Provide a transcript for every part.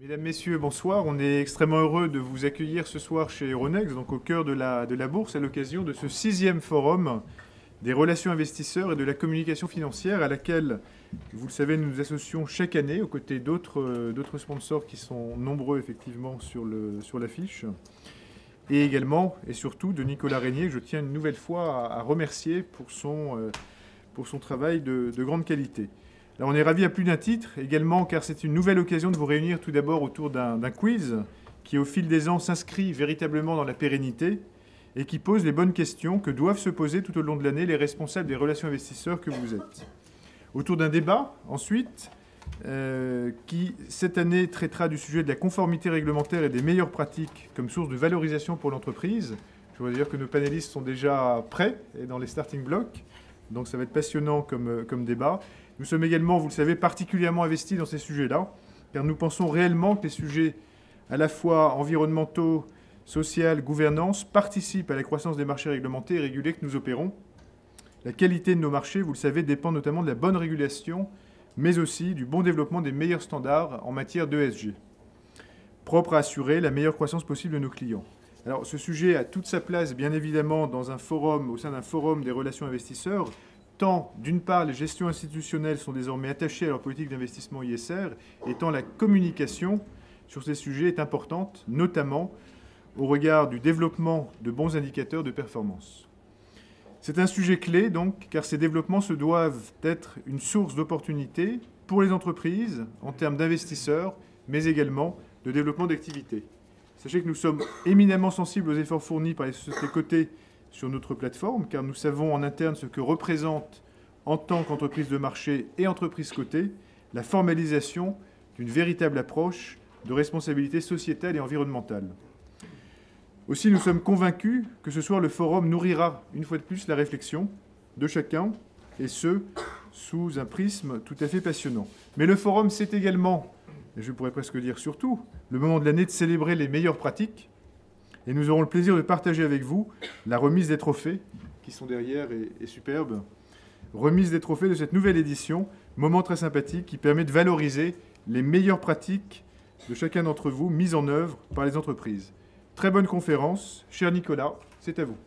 Mesdames, Messieurs, bonsoir. On est extrêmement heureux de vous accueillir ce soir chez Euronext, donc au cœur de la bourse, à l'occasion de ce 6e forum des relations investisseurs et de la communication financière à laquelle, vous le savez, nous nous associons chaque année aux côtés d'autres sponsors qui sont nombreux effectivement sur l'affiche. Et également, et surtout, de Nicolas Régnier, que je tiens une nouvelle fois à remercier pour son travail de grande qualité. Alors on est ravis à plus d'un titre, également car c'est une nouvelle occasion de vous réunir tout d'abord autour d'un quiz qui au fil des ans s'inscrit véritablement dans la pérennité et qui pose les bonnes questions que doivent se poser tout au long de l'année les responsables des relations investisseurs que vous êtes. Autour d'un débat, ensuite, qui cette année traitera du sujet de la conformité réglementaire et des meilleures pratiques comme source de valorisation pour l'entreprise. Je voudrais dire que nos panélistes sont déjà prêts et dans les starting blocks, donc ça va être passionnant comme débat. Nous sommes également, vous le savez, particulièrement investis dans ces sujets-là, car nous pensons réellement que les sujets à la fois environnementaux, sociaux, gouvernance, participent à la croissance des marchés réglementés et régulés que nous opérons. La qualité de nos marchés, vous le savez, dépend notamment de la bonne régulation, mais aussi du bon développement des meilleurs standards en matière d'ESG, propre à assurer la meilleure croissance possible de nos clients. Alors, ce sujet a toute sa place, bien évidemment, dans un forum, au sein d'un forum des relations investisseurs, tant, d'une part, les gestions institutionnelles sont désormais attachées à leur politique d'investissement ISR, et tant la communication sur ces sujets est importante, notamment au regard du développement de bons indicateurs de performance. C'est un sujet clé, donc, car ces développements se doivent être une source d'opportunités pour les entreprises en termes d'investisseurs, mais également de développement d'activités. Sachez que nous sommes éminemment sensibles aux efforts fournis par les sociétés cotées sur notre plateforme, car nous savons en interne ce que représente, en tant qu'entreprise de marché et entreprise cotée, la formalisation d'une véritable approche de responsabilité sociétale et environnementale. Aussi, nous sommes convaincus que ce soir, le forum nourrira, une fois de plus, la réflexion de chacun, et ce, sous un prisme tout à fait passionnant. Mais le forum, c'est également, et je pourrais presque dire surtout, le moment de l'année de célébrer les meilleures pratiques. Et nous aurons le plaisir de partager avec vous la remise des trophées, qui sont derrière et superbes. Remise des trophées de cette nouvelle édition, moment très sympathique qui permet de valoriser les meilleures pratiques de chacun d'entre vous mises en œuvre par les entreprises. Très bonne conférence. Cher Nicolas, c'est à vous.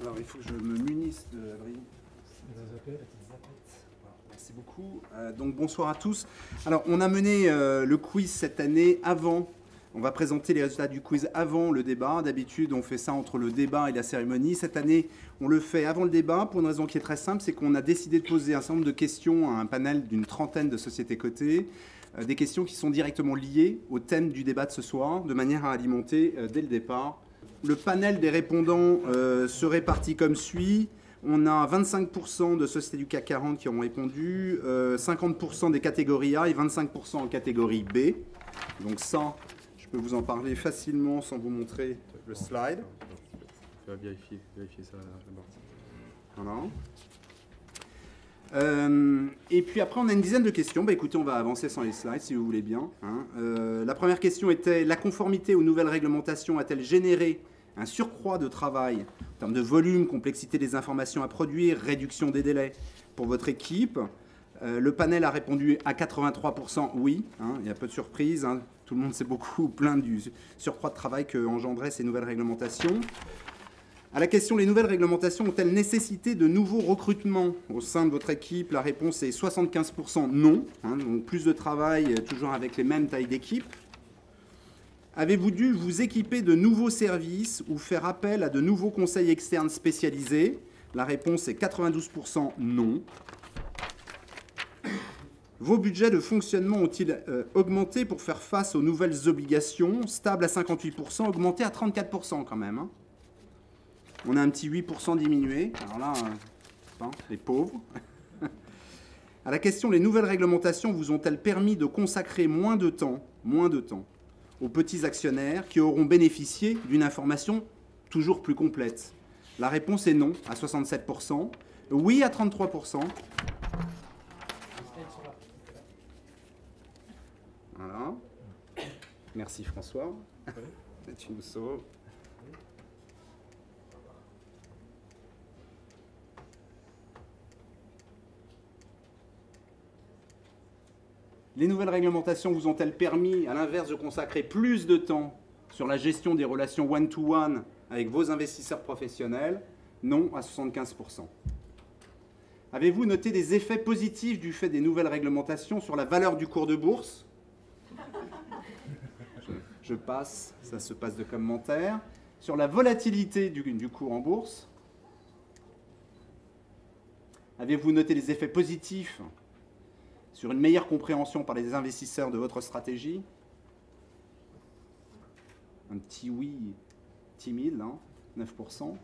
Alors, il faut que je me munisse de la brille. Merci beaucoup. Donc, bonsoir à tous. Alors, on a mené le quiz cette année avant. On va présenter les résultats du quiz avant le débat. D'habitude, on fait ça entre le débat et la cérémonie. Cette année, on le fait avant le débat pour une raison qui est très simple, c'est qu'on a décidé de poser un certain nombre de questions à un panel d'une trentaine de sociétés cotées, des questions qui sont directement liées au thème du débat de ce soir, de manière à alimenter dès le départ. Le panel des répondants se répartit comme suit. On a 25% de sociétés du CAC 40 qui ont répondu, 50% des catégories A et 25% en catégorie B. Donc ça, je peux vous en parler facilement sans vous montrer le slide. Tu vas vérifier ça d'abord. Voilà. Et puis après, on a une dizaine de questions. Bah, écoutez, on va avancer sans les slides, si vous voulez bien. La première question était: la conformité aux nouvelles réglementations a-t-elle généré un surcroît de travail en termes de volume, complexité des informations à produire, réduction des délais pour votre équipe? Le panel a répondu à 83% oui. Il y a peu de surprises. Tout le monde s'est beaucoup plaint du surcroît de travail que engendraient ces nouvelles réglementations. À la question: les nouvelles réglementations ont-elles nécessité de nouveaux recrutements au sein de votre équipe? La réponse est 75% non. Donc plus de travail, toujours avec les mêmes tailles d'équipe. Avez-vous dû vous équiper de nouveaux services ou faire appel à de nouveaux conseils externes spécialisés? La réponse est 92% non. Vos budgets de fonctionnement ont-ils augmenté pour faire face aux nouvelles obligations? Stable à 58%, augmenté à 34% quand même. On a un petit 8% diminué. Alors là, les pauvres. À la question: les nouvelles réglementations vous ont-elles permis de consacrer moins de temps aux petits actionnaires qui auront bénéficié d'une information toujours plus complète? La réponse est non, à 67%. Oui, à 33%. Voilà. Merci François. Tu nous sauves. Les nouvelles réglementations vous ont-elles permis, à l'inverse, de consacrer plus de temps sur la gestion des relations one-to-one avec vos investisseurs professionnels? Non, à 75%. Avez-vous noté des effets positifs du fait des nouvelles réglementations sur la valeur du cours de bourse? Je passe, ça se passe de commentaires. Sur la volatilité du cours en bourse? Avez-vous noté des effets positifs sur une meilleure compréhension par les investisseurs de votre stratégie? Un petit oui timide, hein, 9%.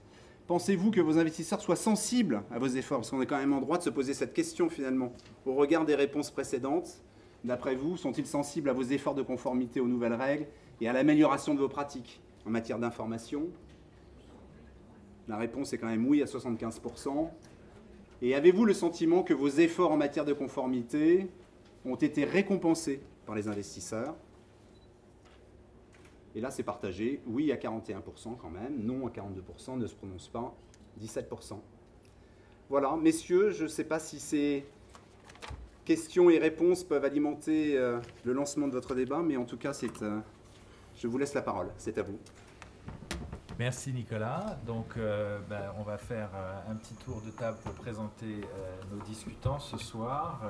Pensez-vous que vos investisseurs soient sensibles à vos efforts? Parce qu'on est quand même en droit de se poser cette question finalement. Au regard des réponses précédentes, d'après vous, sont-ils sensibles à vos efforts de conformité aux nouvelles règles et à l'amélioration de vos pratiques en matière d'information? La réponse est quand même oui à 75%. Et avez-vous le sentiment que vos efforts en matière de conformité ont été récompensés par les investisseurs? Et là, c'est partagé. Oui à 41% quand même, non à 42%, ne se prononce pas, 17%. Voilà, messieurs, je ne sais pas si ces questions et réponses peuvent alimenter le lancement de votre débat, mais en tout cas, je vous laisse la parole. C'est à vous. Merci Nicolas. Donc on va faire un petit tour de table pour présenter nos discutants ce soir.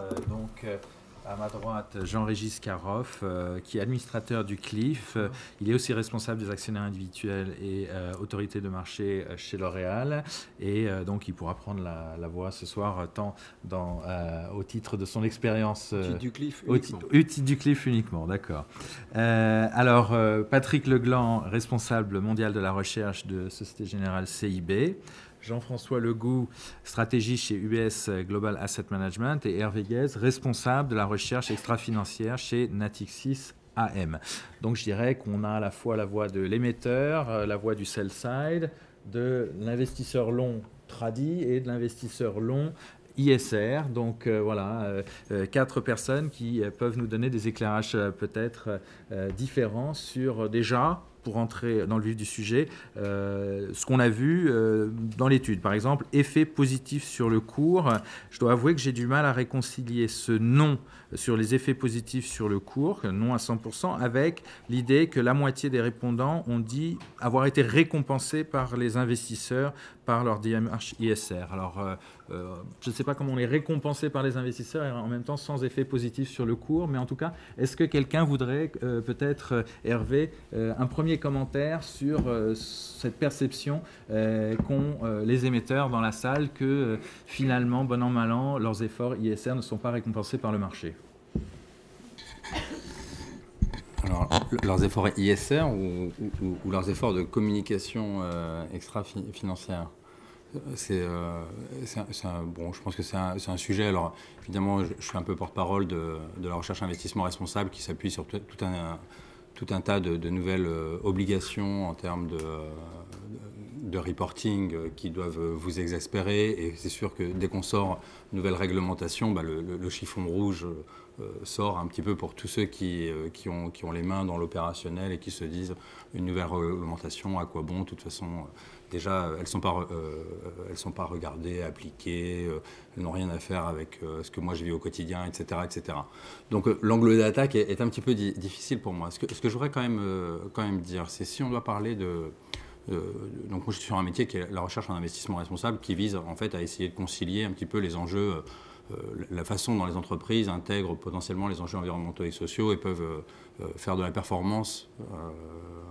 À ma droite, Jean-Régis Caroff, qui est administrateur du CLIF. Il est aussi responsable des actionnaires individuels et autorité de marché chez L'Oréal. Et donc, il pourra prendre la voix ce soir, tant au titre de son expérience. Au titre du CLIF uniquement. Au titre du CLIF uniquement, d'accord. Patrick Legland, responsable mondial de la recherche de Société Générale CIB. Jean-François Legout, stratégie chez UBS Global Asset Management, et Hervé Guez, responsable de la recherche extra-financière chez Natixis AM. Donc je dirais qu'on a à la fois la voix de l'émetteur, la voix du sell side, de l'investisseur long tradi et de l'investisseur long ISR. Donc quatre personnes qui peuvent nous donner des éclairages peut-être différents sur déjà, pour entrer dans le vif du sujet, ce qu'on a vu dans l'étude. Par exemple, effet positif sur le cours. Je dois avouer que j'ai du mal à réconcilier ce non sur les effets positifs sur le cours, non à 100%, avec l'idée que la moitié des répondants ont dit avoir été récompensés par les investisseurs par leur démarche ISR. Alors, je ne sais pas comment on est récompensé par les investisseurs et en même temps sans effet positif sur le cours, mais en tout cas, est-ce que quelqu'un voudrait peut-être, Hervé, un premier commentaire sur cette perception qu'ont les émetteurs dans la salle que finalement, bon an, mal an, leurs efforts ISR ne sont pas récompensés par le marché? Alors, leurs efforts ISR ou leurs efforts de communication extra-financière, je pense que c'est un sujet. Alors, évidemment, je suis un peu porte-parole de la recherche investissement responsable qui s'appuie sur tout un tas de nouvelles obligations en termes de reporting qui doivent vous exaspérer. Et c'est sûr que dès qu'on sort une nouvelle réglementation, le chiffon rouge sort un petit peu pour tous ceux qui ont les mains dans l'opérationnel et qui se disent une nouvelle réglementation, à quoi bon? De toute façon, déjà, elles sont pas regardées, appliquées, elles n'ont rien à faire avec ce que moi je vis au quotidien, etc. etc. Donc l'angle d'attaque est un petit peu difficile pour moi. Ce que je voudrais quand même dire, c'est si on doit parler donc moi je suis sur un métier qui est la recherche en investissement responsable, qui vise en fait à essayer de concilier un petit peu les enjeux, la façon dont les entreprises intègrent potentiellement les enjeux environnementaux et sociaux et peuvent faire de la performance,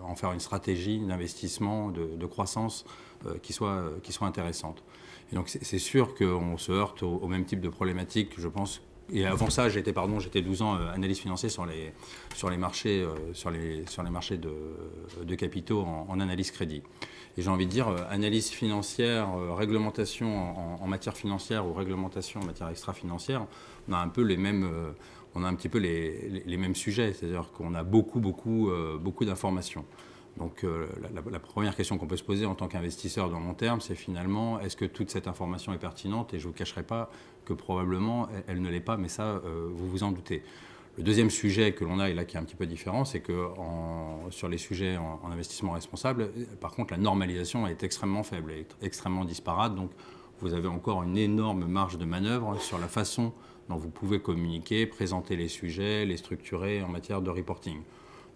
en faire une stratégie d'investissement, de croissance qui soit intéressante. Et donc c'est sûr qu'on se heurte au même type de problématiques, je pense. Et avant ça, j'étais 12 ans analyste financier sur les marchés de capitaux en analyse crédit. Et j'ai envie de dire, analyse financière, réglementation en matière financière ou réglementation en matière extra-financière, on a un peu les mêmes, les mêmes sujets, c'est-à-dire qu'on a beaucoup d'informations. Donc la première question qu'on peut se poser en tant qu'investisseur dans le long terme, c'est finalement, est-ce que toute cette information est pertinente? Et je ne vous cacherai pas que probablement elle ne l'est pas, mais ça, vous vous en doutez. Le deuxième sujet que l'on a, et là qui est un petit peu différent, c'est que sur les sujets en investissement responsable, par contre, la normalisation est extrêmement faible, extrêmement disparate. Donc, vous avez encore une énorme marge de manœuvre sur la façon dont vous pouvez communiquer, présenter les sujets, les structurer en matière de reporting.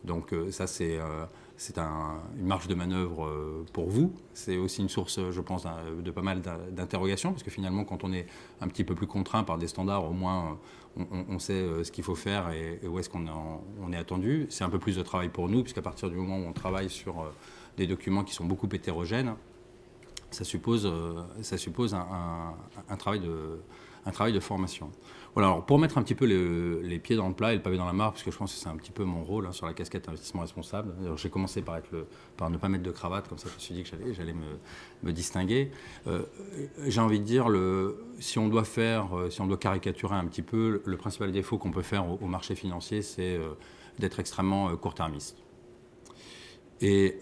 Donc ça, c'est une marge de manœuvre pour vous. C'est aussi une source, je pense, de pas mal d'interrogations, parce que finalement, quand on est un petit peu plus contraint par des standards, au moins on sait ce qu'il faut faire et où est-ce qu'on est attendu. C'est un peu plus de travail pour nous, puisqu'à partir du moment où on travaille sur des documents qui sont beaucoup hétérogènes, ça suppose un travail de formation. Voilà, alors pour mettre un petit peu les pieds dans le plat et le pavé dans la mare, parce que je pense que c'est un petit peu mon rôle sur la casquette investissement responsable. J'ai commencé par ne pas mettre de cravate, comme ça je me suis dit que j'allais me distinguer. J'ai envie de dire, si on doit caricaturer un petit peu, le principal défaut qu'on peut faire au marché financier, c'est d'être extrêmement court-termiste. Et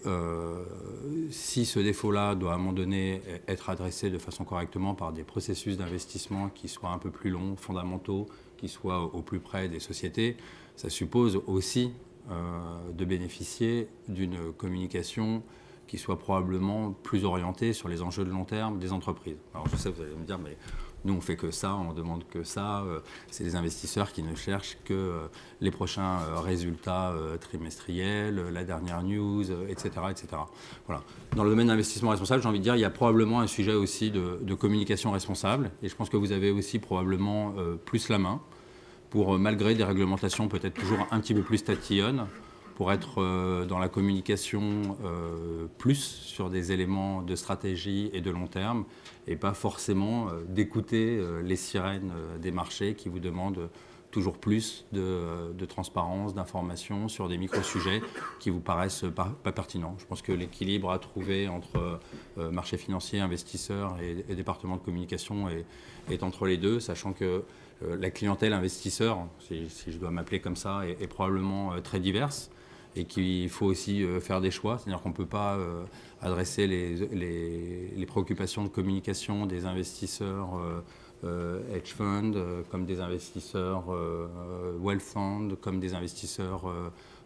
si ce défaut-là doit à un moment donné être adressé de façon correctement par des processus d'investissement qui soient un peu plus longs, fondamentaux, qui soient au plus près des sociétés, ça suppose aussi de bénéficier d'une communication qui soit probablement plus orientée sur les enjeux de long terme des entreprises. Alors je sais, vous allez me dire, mais nous on fait que ça, on demande que ça. C'est des investisseurs qui ne cherchent que les prochains résultats trimestriels, la dernière news, etc., etc. Voilà. Dans le domaine d'investissement responsable, j'ai envie de dire, il y a probablement un sujet aussi de communication responsable. Et je pense que vous avez aussi probablement plus la main pour, malgré des réglementations peut-être toujours un petit peu plus tatillonnes, pour être dans la communication plus sur des éléments de stratégie et de long terme, et pas forcément d'écouter les sirènes des marchés qui vous demandent toujours plus de transparence, d'information sur des micro-sujets qui vous paraissent pas pertinents. Je pense que l'équilibre à trouver entre marché financier, investisseurs et département de communication est entre les deux, sachant que la clientèle investisseur, si je dois m'appeler comme ça, est probablement très diverse. Et qu'il faut aussi faire des choix, c'est-à-dire qu'on ne peut pas adresser les préoccupations de communication des investisseurs hedge fund, comme des investisseurs wealth fund, comme des investisseurs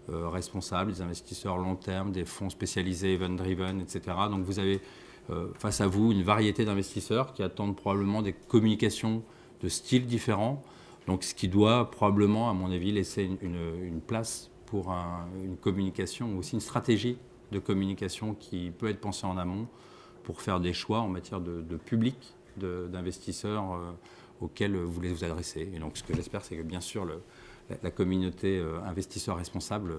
responsables, des investisseurs long terme, des fonds spécialisés event-driven, etc. Donc vous avez face à vous une variété d'investisseurs qui attendent probablement des communications de styles différents, donc ce qui doit probablement, à mon avis, laisser une place pour une communication, aussi une stratégie de communication qui peut être pensée en amont pour faire des choix en matière de public, d'investisseurs auxquels vous voulez vous adresser. Et donc ce que j'espère, c'est que bien sûr la communauté investisseurs responsables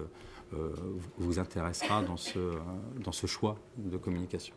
vous intéressera dans ce choix de communication.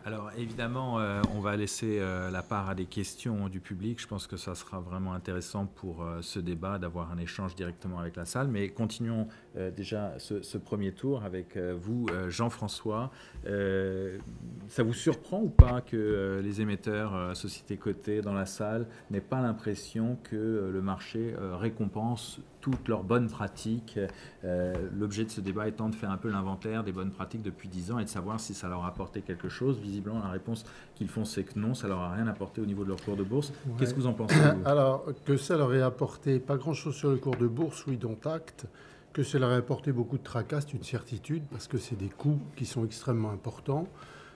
Alors évidemment, on va laisser la part à des questions du public. Je pense que ça sera vraiment intéressant pour ce débat d'avoir un échange directement avec la salle. Mais continuons déjà ce premier tour avec vous, Jean-François. Ça vous surprend ou pas que les émetteurs sociétés cotées dans la salle n'aient pas l'impression que le marché récompense toutes leurs bonnes pratiques? L'objet de ce débat étant de faire un peu l'inventaire des bonnes pratiques depuis 10 ans et de savoir si ça leur a apporté quelque chose. Visiblement, la réponse qu'ils font, c'est que non, ça leur a rien apporté au niveau de leur cours de bourse. Ouais. Qu'est-ce que vous en pensez, vous ? Alors, que ça leur ait apporté pas grand-chose sur le cours de bourse, oui, dont acte. Que ça leur ait apporté beaucoup de tracas, c'est une certitude, parce que c'est des coûts qui sont extrêmement importants.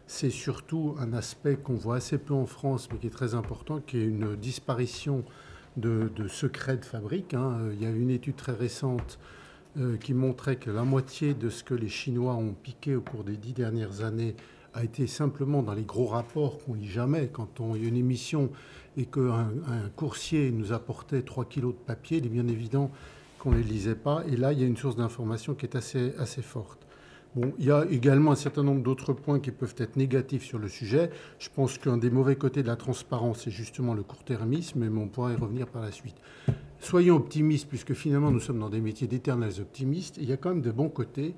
C'est surtout un aspect qu'on voit assez peu en France, mais qui est très important, qui est une disparition de secrets de fabrique. Il y a une étude très récente qui montrait que la moitié de ce que les Chinois ont piqué au cours des 10 dernières années a été simplement dans les gros rapports qu'on ne lit jamais. Quand il y a une émission et qu'un coursier nous apportait 3 kilos de papier, il est bien évident qu'on ne les lisait pas. Et là, il y a une source d'information qui est assez forte. Bon, il y a également un certain nombre d'autres points qui peuvent être négatifs sur le sujet. Je pense qu'un des mauvais côtés de la transparence, c'est justement le court-termisme, mais on pourra y revenir par la suite. Soyons optimistes, puisque finalement nous sommes dans des métiers d'éternels optimistes. Il y a quand même de bons côtés.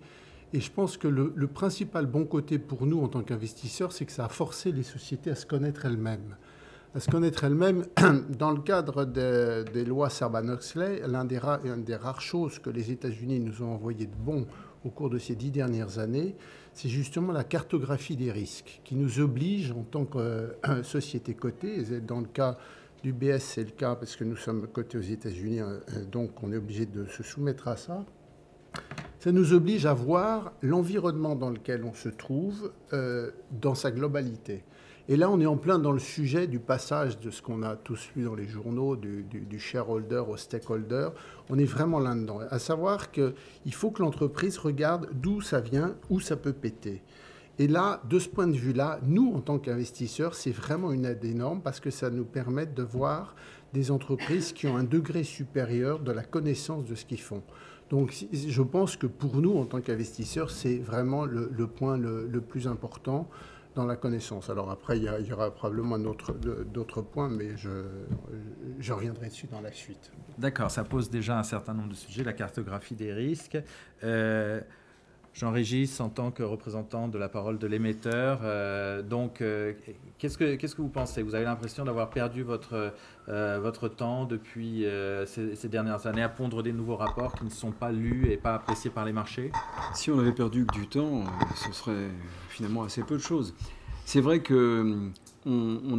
Et je pense que le principal bon côté pour nous en tant qu'investisseurs, c'est que ça a forcé les sociétés à se connaître elles-mêmes. Dans le cadre des lois Sarbanes-Oxley, une des rares choses que les États-Unis nous ont envoyé de bon au cours de ces 10 dernières années, c'est justement la cartographie des risques qui nous oblige en tant que société cotée. Dans le cas d'UBS, c'est le cas parce que nous sommes cotés aux États-Unis, donc on est obligé de se soumettre à ça. Ça nous oblige à voir l'environnement dans lequel on se trouve dans sa globalité. Et là, on est en plein dans le sujet du passage de ce qu'on a tous lu dans les journaux, du shareholder au stakeholder. On est vraiment là-dedans. À savoir qu'il faut que l'entreprise regarde d'où ça vient, où ça peut péter. Et là, de ce point de vue-là, nous, en tant qu'investisseurs, c'est vraiment une aide énorme parce que ça nous permet de voir des entreprises qui ont un degré supérieur de la connaissance de ce qu'ils font. Donc, je pense que pour nous, en tant qu'investisseurs, c'est vraiment le point le plus important dans la connaissance. Alors après, il y aura probablement d'autres points, mais je reviendrai dessus dans la suite. D'accord, ça pose déjà un certain nombre de sujets, la cartographie des risques. Jean-Régis, en tant que représentant de la parole de l'émetteur, qu'est-ce que vous pensez? Vous avez l'impression d'avoir perdu votre temps depuis ces dernières années à pondre des nouveaux rapports qui ne sont pas lus et pas appréciés par les marchés? Si on avait perdu que du temps, ce serait finalement assez peu de choses. C'est vrai qu'on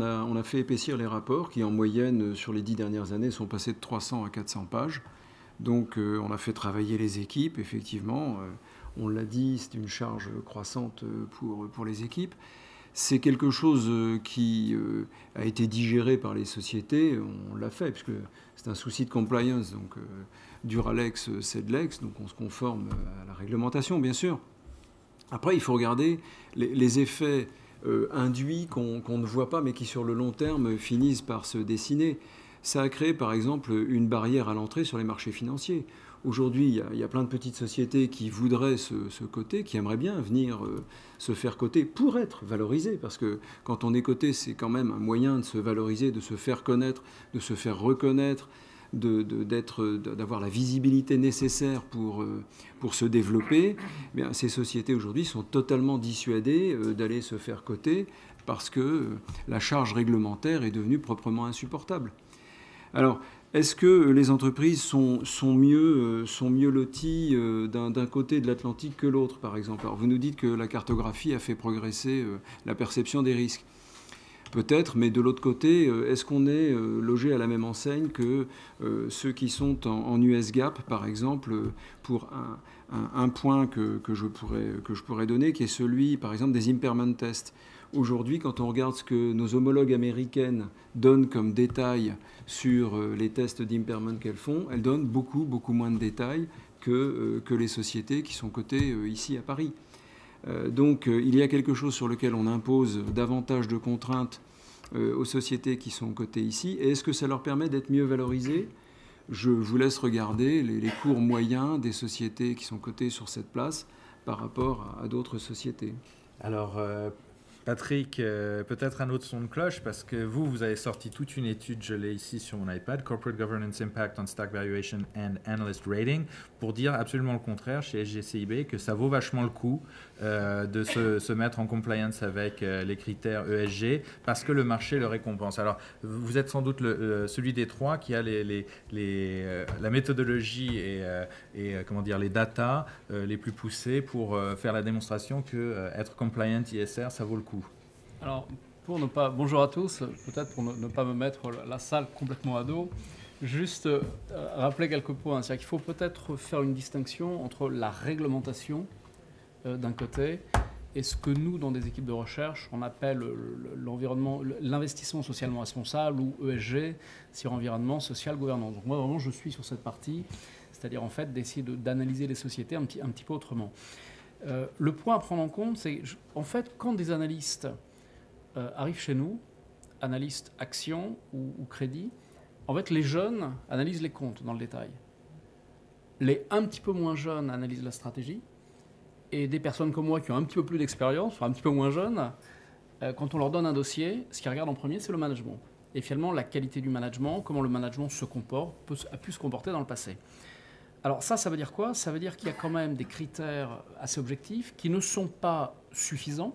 a fait épaissir les rapports qui, en moyenne, sur les 10 dernières années, sont passés de 300 à 400 pages. Donc, on a fait travailler les équipes, effectivement. On l'a dit, c'est une charge croissante pour les équipes. C'est quelque chose qui a été digéré par les sociétés. On l'a fait, puisque c'est un souci de compliance. Donc, Duralex, Sedlex. Donc, on se conforme à la réglementation, bien sûr. Après, il faut regarder les effets induits qu'on ne voit pas, mais qui, sur le long terme, finissent par se dessiner. Ça a créé, par exemple, une barrière à l'entrée sur les marchés financiers. Aujourd'hui, il y a plein de petites sociétés qui voudraient se coter, qui aimeraient bien venir se faire coter pour être valorisées. Parce que quand on est coté, c'est quand même un moyen de se valoriser, de se faire connaître, de se faire reconnaître, d'avoir la visibilité nécessaire pour se développer. Eh bien, ces sociétés aujourd'hui sont totalement dissuadées d'aller se faire coter parce que la charge réglementaire est devenue proprement insupportable. Alors, est-ce que les entreprises sont mieux loties d'un côté de l'Atlantique que l'autre, par exemple? Alors, vous nous dites que la cartographie a fait progresser la perception des risques. Peut-être, mais de l'autre côté, est-ce qu'on est logé à la même enseigne que ceux qui sont en US GAAP, par exemple, pour un point que je pourrais donner, qui est celui, par exemple, des impairment tests. Aujourd'hui, quand on regarde ce que nos homologues américaines donnent comme détails sur les tests d'impairment qu'elles font, elles donnent beaucoup, beaucoup moins de détails que les sociétés qui sont cotées ici à Paris. Donc, il y a quelque chose sur lequel on impose davantage de contraintes aux sociétés qui sont cotées ici. Et est-ce que ça leur permet d'être mieux valorisées? Je vous laisse regarder les cours moyens des sociétés qui sont cotées sur cette place par rapport à d'autres sociétés. Alors, Patrick, peut-être un autre son de cloche, parce que vous avez sorti toute une étude, je l'ai ici sur mon iPad, Corporate Governance Impact on Stock Valuation and Analyst Rating, pour dire absolument le contraire chez SGCIB, que ça vaut vachement le coup de se mettre en compliance avec les critères ESG, parce que le marché le récompense. Alors, vous êtes sans doute celui des trois qui a la méthodologie et comment dire, les data les plus poussées pour faire la démonstration que être compliant ISR, ça vaut le coup. Alors, bonjour à tous, peut-être pour ne pas me mettre la salle complètement à dos, juste rappeler quelques points. C'est-à-dire qu'il faut peut-être faire une distinction entre la réglementation d'un côté et ce que nous, dans des équipes de recherche, on appelle l'investissement socialement responsable ou ESG, sur environnement, social, gouvernance. Donc moi, vraiment, je suis sur cette partie, c'est-à-dire en fait d'essayer d'analyser les sociétés un petit peu autrement. Le point à prendre en compte, c'est en fait quand des analystes arrivent chez nous, analystes actions ou crédit, en fait les jeunes analysent les comptes dans le détail. Les un petit peu moins jeunes analysent la stratégie, et des personnes comme moi qui ont un petit peu plus d'expérience, enfin un petit peu moins jeunes, quand on leur donne un dossier, ce qu'ils regardent en premier, c'est le management. Et finalement la qualité du management, comment le management se comporte, a pu se comporter dans le passé. Alors ça veut dire quoi? Ça veut dire qu'il y a quand même des critères assez objectifs qui ne sont pas suffisants,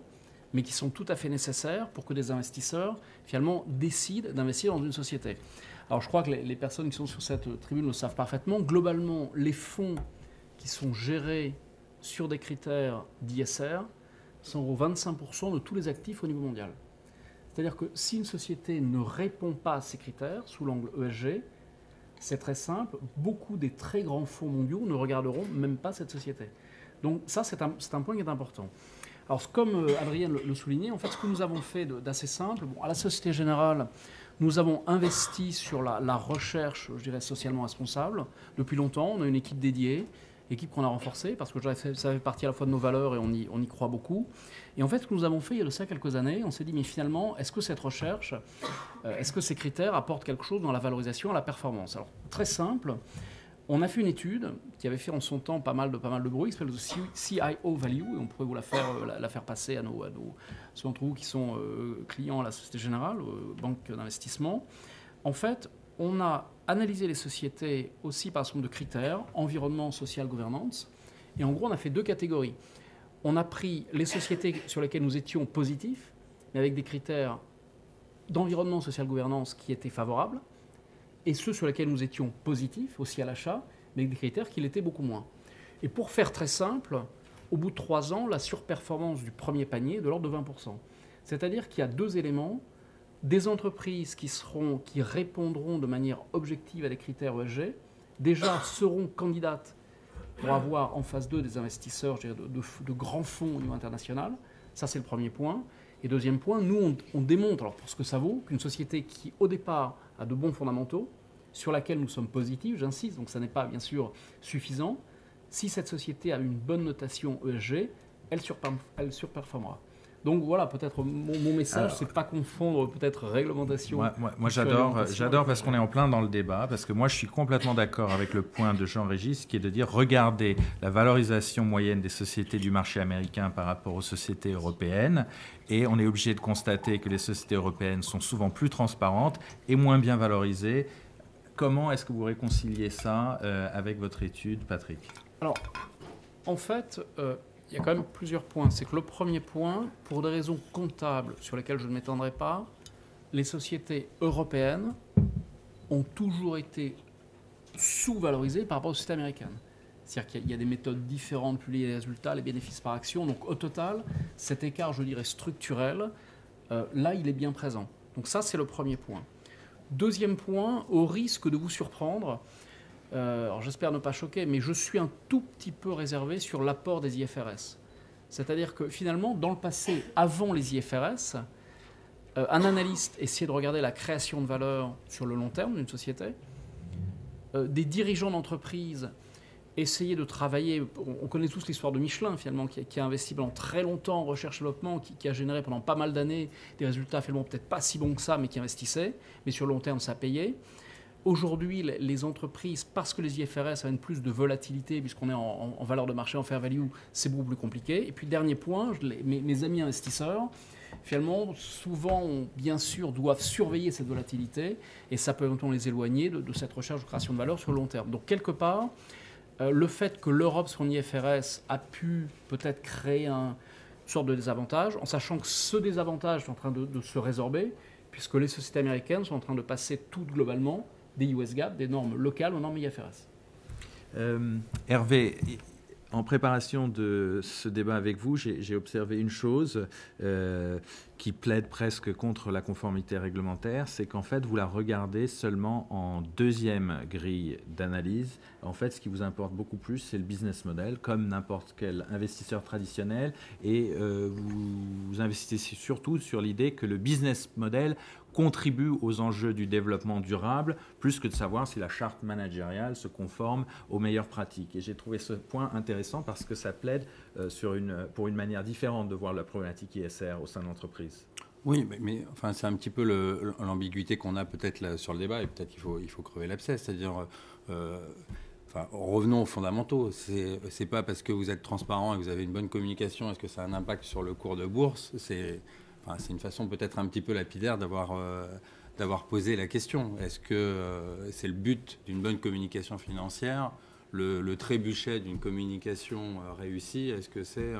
mais qui sont tout à fait nécessaires pour que des investisseurs, finalement, décident d'investir dans une société. Alors je crois que les personnes qui sont sur cette tribune le savent parfaitement. Globalement, les fonds qui sont gérés sur des critères d'ISR sont aux 25% de tous les actifs au niveau mondial. C'est-à-dire que si une société ne répond pas à ces critères, sous l'angle ESG, c'est très simple, beaucoup des très grands fonds mondiaux ne regarderont même pas cette société. Donc ça, c'est un point qui est important. Alors, comme Adrien le soulignait, en fait, ce que nous avons fait d'assez simple, à la Société Générale, nous avons investi sur la recherche, je dirais, socialement responsable. Depuis longtemps, on a une équipe dédiée, équipe qu'on a renforcée, parce que ça fait partie à la fois de nos valeurs et on y croit beaucoup. Et en fait, ce que nous avons fait il y a de ça quelques années, on s'est dit, mais finalement, est-ce que cette recherche, est-ce que ces critères apportent quelque chose dans la valorisation et la performance? Alors, très simple. On a fait une étude qui avait fait en son temps pas mal de bruit, qui s'appelle le CIO Value, et on pourrait vous la faire passer à ceux d'entre vous qui sont clients à la Société Générale, banque d'investissement. En fait, on a analysé les sociétés aussi par un certain nombre de critères, environnement, social, gouvernance, et en gros, on a fait 2 catégories. On a pris les sociétés sur lesquelles nous étions positifs, mais avec des critères d'environnement, social, gouvernance qui étaient favorables, et ceux sur lesquels nous étions positifs, aussi à l'achat, mais avec des critères qui l'étaient beaucoup moins. Et pour faire très simple, au bout de 3 ans, la surperformance du premier panier est de l'ordre de 20%. C'est-à-dire qu'il y a 2 éléments, des entreprises qui répondront de manière objective à des critères ESG, déjà seront candidates pour avoir en phase 2 des investisseurs, je dirais, de grands fonds au niveau international. Ça, c'est le premier point. Et deuxième point, nous, on démontre, alors pour ce que ça vaut, qu'une société qui, au départ, a de bons fondamentaux, sur laquelle nous sommes positifs, j'insiste, donc ça n'est pas bien sûr suffisant. Si cette société a une bonne notation ESG, elle surperformera. Donc voilà, peut-être mon message, c'est pas confondre peut-être réglementation. Moi j'adore parce qu'on est en plein dans le débat, parce que moi je suis complètement d'accord avec le point de Jean-Régis qui est de dire regardez la valorisation moyenne des sociétés du marché américain par rapport aux sociétés européennes, et on est obligé de constater que les sociétés européennes sont souvent plus transparentes et moins bien valorisées. Comment est-ce que vous réconciliez ça avec votre étude, Patrick? Alors, en fait, il y a quand même plusieurs points. C'est que le premier point, pour des raisons comptables sur lesquelles je ne m'étendrai pas, les sociétés européennes ont toujours été sous-valorisées par rapport aux sociétés américaines. C'est-à-dire qu'il y a des méthodes différentes de publier les résultats, les bénéfices par action. Donc au total, cet écart, je dirais, structurel, là, il est bien présent. Donc ça, c'est le premier point. Deuxième point, au risque de vous surprendre, alors j'espère ne pas choquer, mais je suis un tout petit peu réservé sur l'apport des IFRS. C'est-à-dire que finalement, dans le passé, avant les IFRS, un analyste essayait de regarder la création de valeur sur le long terme d'une société. Des dirigeants d'entreprise essayaient de travailler, on connaît tous l'histoire de Michelin finalement, qui a investi pendant très longtemps en recherche-développement, qui a généré pendant pas mal d'années des résultats finalement peut-être pas si bons que ça, mais qui investissait, mais sur le long terme ça payait. Aujourd'hui, les entreprises, parce que les IFRS amènent plus de volatilité, puisqu'on est en valeur de marché, en fair value, c'est beaucoup plus compliqué. Et puis, dernier point, mes amis investisseurs, finalement, souvent, bien sûr, doivent surveiller cette volatilité, et ça peut éventuellement les éloigner de cette recherche de création de valeur sur le long terme. Donc, quelque part, le fait que l'Europe, son IFRS, a pu peut-être créer une sorte de désavantage, en sachant que ce désavantage est en train de se résorber, puisque les sociétés américaines sont en train de passer toutes globalement des US GAAP, des normes locales aux normes IFRS. Hervé, en préparation de ce débat avec vous, j'ai observé une chose qui plaide presque contre la conformité réglementaire, c'est qu'en fait, vous la regardez seulement en deuxième grille d'analyse. En fait, ce qui vous importe beaucoup plus, c'est le business model, comme n'importe quel investisseur traditionnel, et vous investissez surtout sur l'idée que le business model contribue aux enjeux du développement durable, plus que de savoir si la charte managériale se conforme aux meilleures pratiques. Et j'ai trouvé ce point intéressant parce que ça plaide pour une manière différente de voir la problématique ISR au sein de l'entreprise. Oui, mais enfin, c'est un petit peu l'ambiguïté qu'on a peut-être sur le débat, et peut-être qu'il faut crever l'abcès, c'est-à-dire... revenons aux fondamentaux. C'est pas parce que vous êtes transparent et que vous avez une bonne communication, est-ce que ça a un impact sur le cours de bourse? C'est une façon peut-être un petit peu lapidaire d'avoir posé la question. Est-ce que c'est le but d'une bonne communication financière, le trébuchet d'une communication réussie? Est-ce que c'est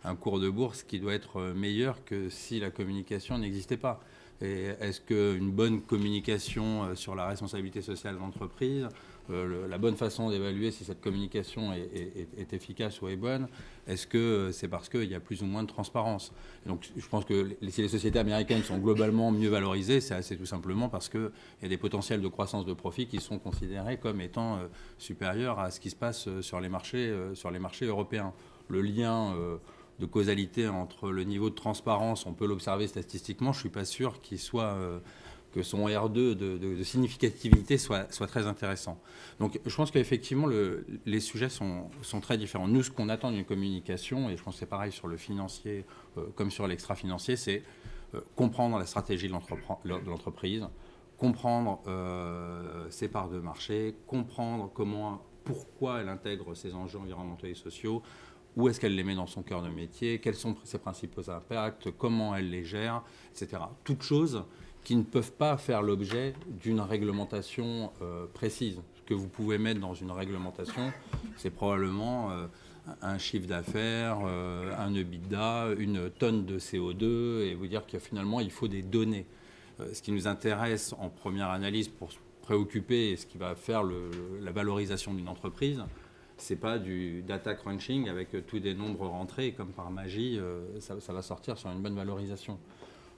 un cours de bourse qui doit être meilleur que si la communication n'existait pas? Et est-ce qu'une bonne communication sur la responsabilité sociale de l'entreprise, la bonne façon d'évaluer si cette communication est efficace ou est bonne, est-ce que c'est parce qu'il y a plus ou moins de transparence? Et donc je pense que si les sociétés américaines sont globalement mieux valorisées, c'est assez tout simplement parce qu'il y a des potentiels de croissance de profit qui sont considérés comme étant supérieurs à ce qui se passe sur les marchés européens. Le lien de causalité entre le niveau de transparence, on peut l'observer statistiquement, je ne suis pas sûr qu'il soit... que son R2 de significativité soit très intéressant. Donc je pense qu'effectivement, les sujets sont très différents. Nous, ce qu'on attend d'une communication, et je pense que c'est pareil sur le financier comme sur l'extra-financier, c'est comprendre la stratégie de l'entreprise, comprendre ses parts de marché, comprendre pourquoi elle intègre ses enjeux environnementaux et sociaux, où est-ce qu'elle les met dans son cœur de métier, quels sont ses principaux impacts, comment elle les gère, etc. Toutes choses qui ne peuvent pas faire l'objet d'une réglementation précise. Ce que vous pouvez mettre dans une réglementation, c'est probablement un chiffre d'affaires, un EBITDA, une tonne de CO2, et vous dire que finalement, il faut des données. Ce qui nous intéresse en première analyse pour se préoccuper et ce qui va faire la valorisation d'une entreprise, c'est pas du data crunching avec tous des nombres rentrés, et comme par magie, ça va sortir sur une bonne valorisation.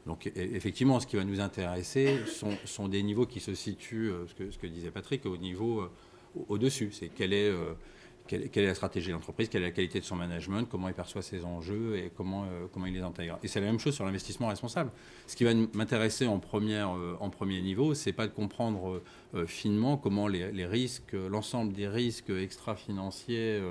Donc effectivement, ce qui va nous intéresser sont des niveaux qui se situent, ce que disait Patrick, au niveau au-dessus. C'est quelle est la stratégie de l'entreprise, quelle est la qualité de son management, comment il perçoit ses enjeux et comment il les intègre. Et c'est la même chose sur l'investissement responsable. Ce qui va m'intéresser en premier niveau, c'est pas de comprendre finement comment les risques, l'ensemble des risques extra-financiers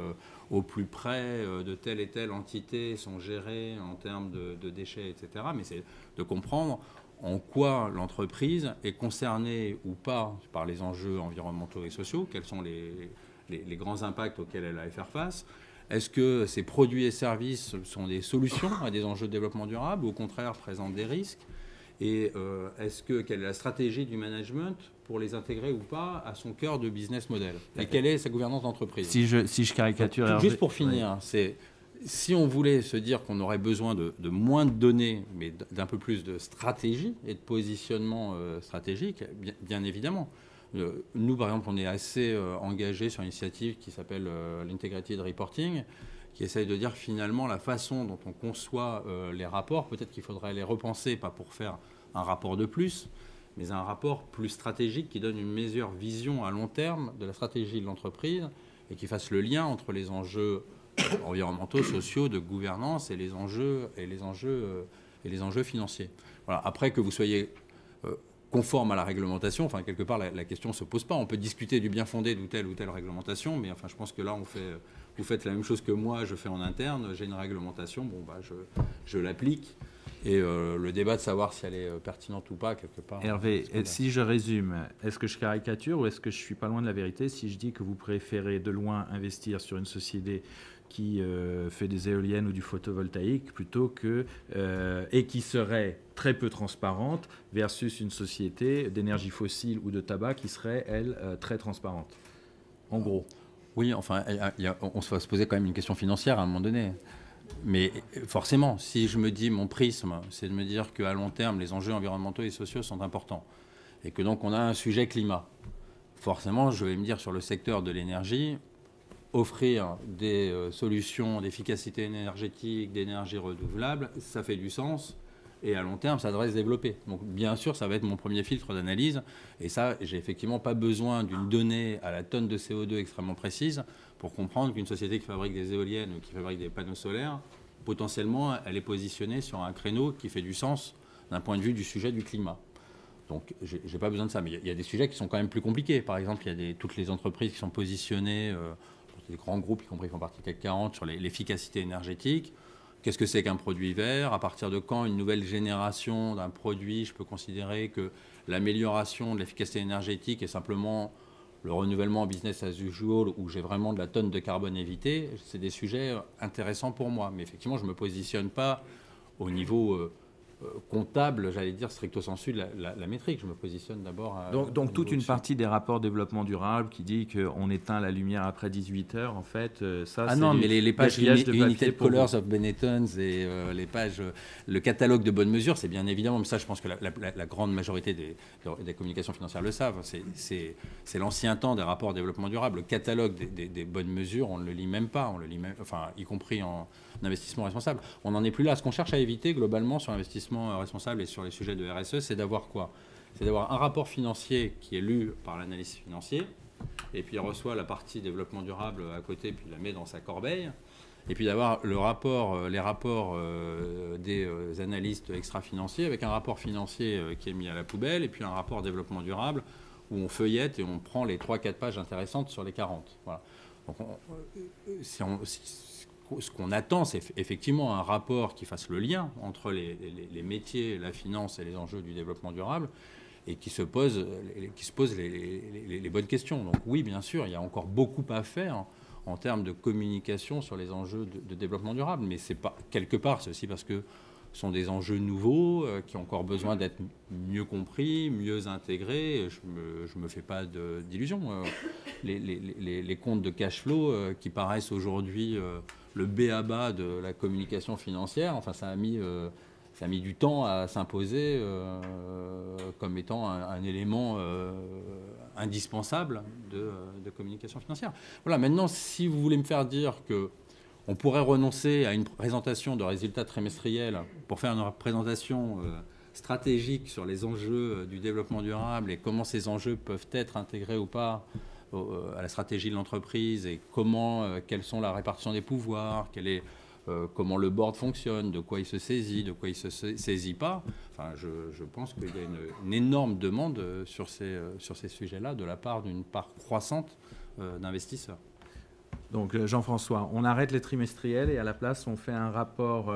au plus près de telle et telle entité sont gérés en termes de déchets, etc. Mais c'est de comprendre en quoi l'entreprise est concernée ou pas par les enjeux environnementaux et sociaux, quels sont les grands impacts auxquels elle a à faire face. Est-ce que ces produits et services sont des solutions à des enjeux de développement durable ou au contraire présentent des risques? Et quelle est la stratégie du management pour les intégrer ou pas à son cœur de business model? Et quelle est sa gouvernance d'entreprise? Si je caricature... Donc, juste pour finir, c'est si on voulait se dire qu'on aurait besoin de moins de données, mais d'un peu plus de stratégie et de positionnement stratégique, bien évidemment. Nous, par exemple, on est assez engagés sur une initiative qui s'appelle l'Integrated Reporting, qui essaye de dire finalement la façon dont on conçoit les rapports. Peut-être qu'il faudrait les repenser, pas pour faire un rapport de plus, mais un rapport plus stratégique qui donne une meilleure vision à long terme de la stratégie de l'entreprise et qui fasse le lien entre les enjeux environnementaux, sociaux, de gouvernance et les enjeux financiers. Voilà. Après que vous soyez conforme à la réglementation, enfin quelque part la question ne se pose pas. On peut discuter du bien fondé de telle ou telle réglementation, mais enfin je pense que là vous faites la même chose que moi, je fais en interne, j'ai une réglementation, je l'applique. Et le débat de savoir si elle est pertinente ou pas, quelque part... Hervé, si je résume, est-ce que je caricature ou est-ce que je suis pas loin de la vérité si je dis que vous préférez de loin investir sur une société qui fait des éoliennes ou du photovoltaïque plutôt que... et qui serait très peu transparente versus une société d'énergie fossile ou de tabac qui serait, elle, très transparente? En gros. Oui, enfin, on va se poser quand même une question financière à un moment donné. Mais forcément, si je me dis, mon prisme, c'est de me dire qu'à long terme, les enjeux environnementaux et sociaux sont importants et que donc on a un sujet climat, forcément, je vais me dire sur le secteur de l'énergie, offrir des solutions d'efficacité énergétique, d'énergie renouvelable, ça fait du sens et à long terme, ça devrait se développer. Donc bien sûr, ça va être mon premier filtre d'analyse et ça, j'ai effectivement pas besoin d'une donnée à la tonne de CO2 extrêmement précise pour comprendre qu'une société qui fabrique des éoliennes ou qui fabrique des panneaux solaires, potentiellement, elle est positionnée sur un créneau qui fait du sens d'un point de vue du sujet du climat. Donc, je n'ai pas besoin de ça. Mais il y a des sujets qui sont quand même plus compliqués. Par exemple, il y a toutes les entreprises qui sont positionnées, des grands groupes, y compris qui font partie CAC 40, sur l'efficacité énergétique. Qu'est-ce que c'est qu'un produit vert? À partir de quand une nouvelle génération d'un produit, je peux considérer que l'amélioration de l'efficacité énergétique est simplement le renouvellement business as usual, où j'ai vraiment de la tonne de carbone évitée, c'est des sujets intéressants pour moi. Mais effectivement, je ne me positionne pas au niveau comptable, j'allais dire stricto sensu, la métrique. Je me positionne d'abord... Donc toute une partie des rapports développement durable qui dit qu'on éteint la lumière après 18 heures, en fait, ça c'est... Ah non, mais les pages United Colors vous. of Benetton et les pages... Le catalogue de bonnes mesures, c'est bien évidemment, mais ça je pense que la grande majorité des communications financières le savent, c'est l'ancien temps des rapports développement durable. Le catalogue des bonnes mesures, on ne le lit même pas, enfin, y compris en investissement responsable. On n'en est plus là. Ce qu'on cherche à éviter globalement sur l'investissement responsable et sur les sujets de RSE, c'est d'avoir quoi? C'est d'avoir un rapport financier qui est lu par l'analyste financier, et puis il reçoit la partie développement durable à côté, puis il la met dans sa corbeille, et puis d'avoir les rapports des analystes extra-financiers, avec un rapport financier qui est mis à la poubelle, et puis un rapport développement durable, où on feuillette et on prend les 3-4 pages intéressantes sur les 40. Voilà. Donc ce qu'on attend, c'est effectivement un rapport qui fasse le lien entre les métiers, la finance et les enjeux du développement durable, et qui se pose les bonnes questions. Donc oui, bien sûr, il y a encore beaucoup à faire en termes de communication sur les enjeux de développement durable, mais c'est pas quelque part, c'est aussi parce que ce sont des enjeux nouveaux qui ont encore besoin d'être mieux compris, mieux intégrés. Je me fais pas d'illusions. Les comptes de cash flow qui paraissent aujourd'hui le b.a.-ba de la communication financière, enfin ça a mis du temps à s'imposer comme étant un élément indispensable de communication financière. Voilà, maintenant, si vous voulez me faire dire qu'on pourrait renoncer à une présentation de résultats trimestriels pour faire une présentation stratégique sur les enjeux du développement durable et comment ces enjeux peuvent être intégrés ou pas à la stratégie de l'entreprise et quelles sont la répartition des pouvoirs, comment le board fonctionne, de quoi il se saisit, de quoi il ne se saisit pas. Enfin, je pense qu'il y a une énorme demande sur ces sujets-là de la part d'une part croissante d'investisseurs. Donc Jean-François, on arrête les trimestriels et à la place on fait un rapport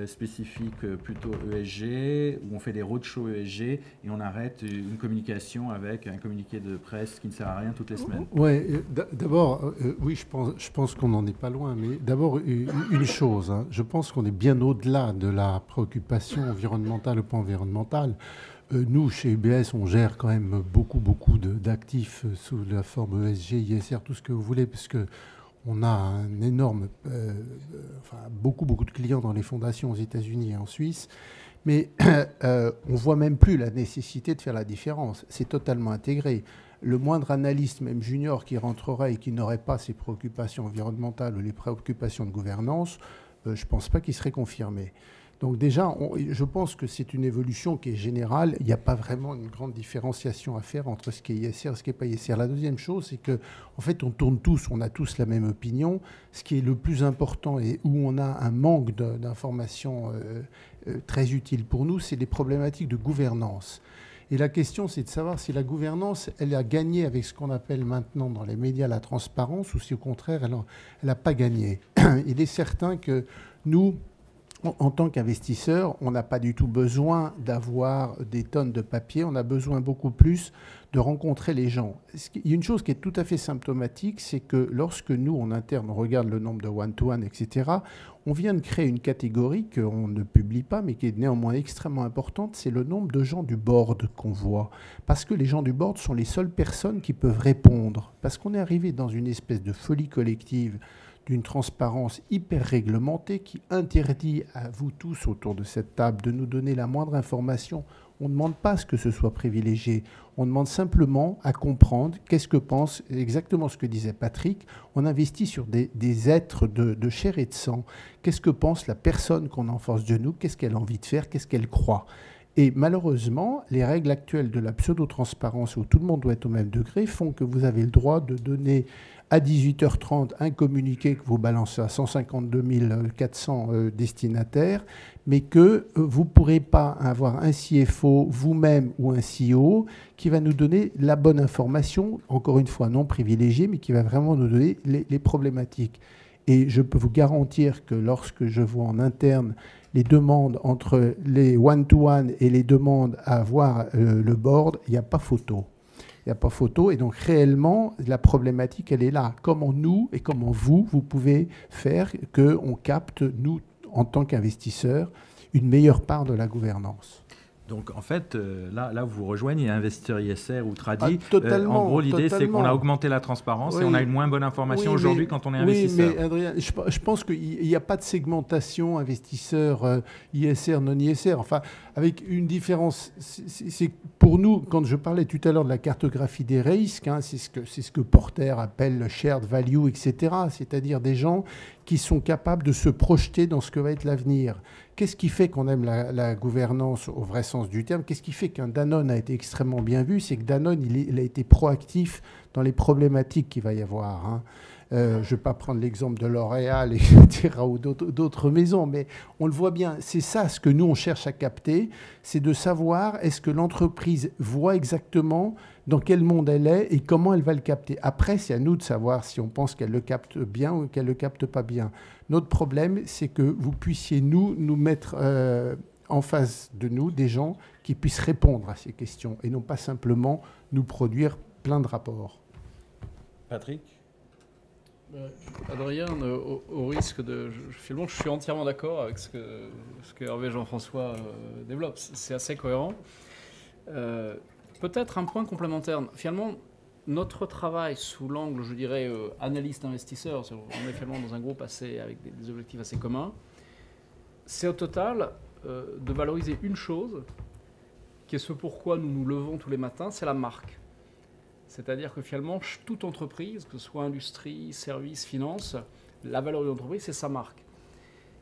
spécifique plutôt ESG, où on fait des roadshows ESG et on arrête une communication avec un communiqué de presse qui ne sert à rien toutes les semaines. Oui, d'abord, oui, je pense qu'on n'en est pas loin, mais d'abord une chose, hein, je pense qu'on est bien au-delà de la préoccupation environnementale ou pas environnementale. Nous, chez UBS, on gère quand même beaucoup d'actifs sous la forme ESG, ISR, tout ce que vous voulez, parce que on a un énorme, beaucoup de clients dans les fondations aux États-Unis et en Suisse, mais on voit même plus la nécessité de faire la différence. C'est totalement intégré. Le moindre analyste, même junior, qui rentrerait et qui n'aurait pas ces préoccupations environnementales ou les préoccupations de gouvernance, je ne pense pas qu'il serait confirmé. Donc déjà, je pense que c'est une évolution qui est générale. Il n'y a pas vraiment une grande différenciation à faire entre ce qui est ISR et ce qui n'est pas ISR. La deuxième chose, c'est qu'en fait, on a tous la même opinion. Ce qui est le plus important et où on a un manque d'informations très utiles pour nous, c'est les problématiques de gouvernance. Et la question, c'est de savoir si la gouvernance, elle a gagné avec ce qu'on appelle maintenant dans les médias la transparence ou si au contraire, elle n'a pas gagné. Il est certain que nous, en tant qu'investisseur, on n'a pas du tout besoin d'avoir des tonnes de papier, on a besoin beaucoup plus de rencontrer les gens. Il y a une chose qui est tout à fait symptomatique, c'est que lorsque nous, en interne, on regarde le nombre de one-to-one, etc., on vient de créer une catégorie qu'on ne publie pas, mais qui est néanmoins extrêmement importante, c'est le nombre de gens du board qu'on voit. Parce que les gens du board sont les seules personnes qui peuvent répondre. Parce qu'on est arrivé dans une espèce de folie collective d'une transparence hyper réglementée qui interdit à vous tous autour de cette table de nous donner la moindre information. On ne demande pas à ce que ce soit privilégié. On demande simplement à comprendre qu'est-ce que pense, exactement ce que disait Patrick. On investit sur des êtres de chair et de sang. Qu'est-ce que pense la personne qu'on a en face de nous? Qu'est-ce qu'elle a envie de faire? Qu'est-ce qu'elle croit? Et malheureusement, les règles actuelles de la pseudo-transparence où tout le monde doit être au même degré font que vous avez le droit de donner à 18h30 un communiqué que vous balancez à 152 400 destinataires, mais que vous ne pourrez pas avoir un CFO, vous-même ou un CEO, qui va nous donner la bonne information, encore une fois non privilégiée, mais qui va vraiment nous donner les problématiques. Et je peux vous garantir que lorsque je vois en interne les demandes entre les one-to-one et les demandes à voir le board, il n'y a pas photo. Il n'y a pas photo. Et donc, réellement, la problématique, elle est là. Comment nous et comment vous pouvez faire qu'on capte, nous, en tant qu'investisseurs, une meilleure part de la gouvernance. Donc, en fait, là vous rejoignez investisseurs ISR ou Tradi. Totalement. En gros, l'idée, c'est qu'on a augmenté la transparence et on a une moins bonne information aujourd'hui quand on est investisseur. Oui, mais Adrien, je pense qu'il n'y a pas de segmentation investisseur ISR, non-ISR. Enfin, avec une différence, c'est pour nous, quand je parlais tout à l'heure de la cartographie des risques, hein, c'est ce que Porter appelle le shared value, etc. C'est-à-dire des gens qui sont capables de se projeter dans ce que va être l'avenir. Qu'est-ce qui fait qu'on aime la gouvernance au vrai sens du terme? Qu'est-ce qui fait qu'un Danone a été extrêmement bien vu? C'est que Danone, il a été proactif dans les problématiques qu'il va y avoir. Hein. Je ne vais pas prendre l'exemple de L'Oréal, etc., ou d'autres maisons, mais on le voit bien. C'est ça ce que nous, on cherche à capter, c'est de savoir est-ce que l'entreprise voit exactement dans quel monde elle est et comment elle va le capter. Après, c'est à nous de savoir si on pense qu'elle le capte bien ou qu'elle ne le capte pas bien. Notre problème, c'est que vous puissiez nous mettre en face de nous des gens qui puissent répondre à ces questions et non pas simplement nous produire plein de rapports. Patrick ? Adrien, au risque de... Finalement, je suis entièrement d'accord avec ce que Hervé Jean-François développe. C'est assez cohérent. Peut-être un point complémentaire. Finalement, notre travail sous l'angle, je dirais, analyste investisseur, on est finalement dans un groupe avec des objectifs assez communs, c'est au total de valoriser une chose, qui est ce pourquoi nous nous levons tous les matins, c'est la marque. C'est-à-dire que finalement, toute entreprise, que ce soit industrie, service, finance, la valeur de l'entreprise, c'est sa marque.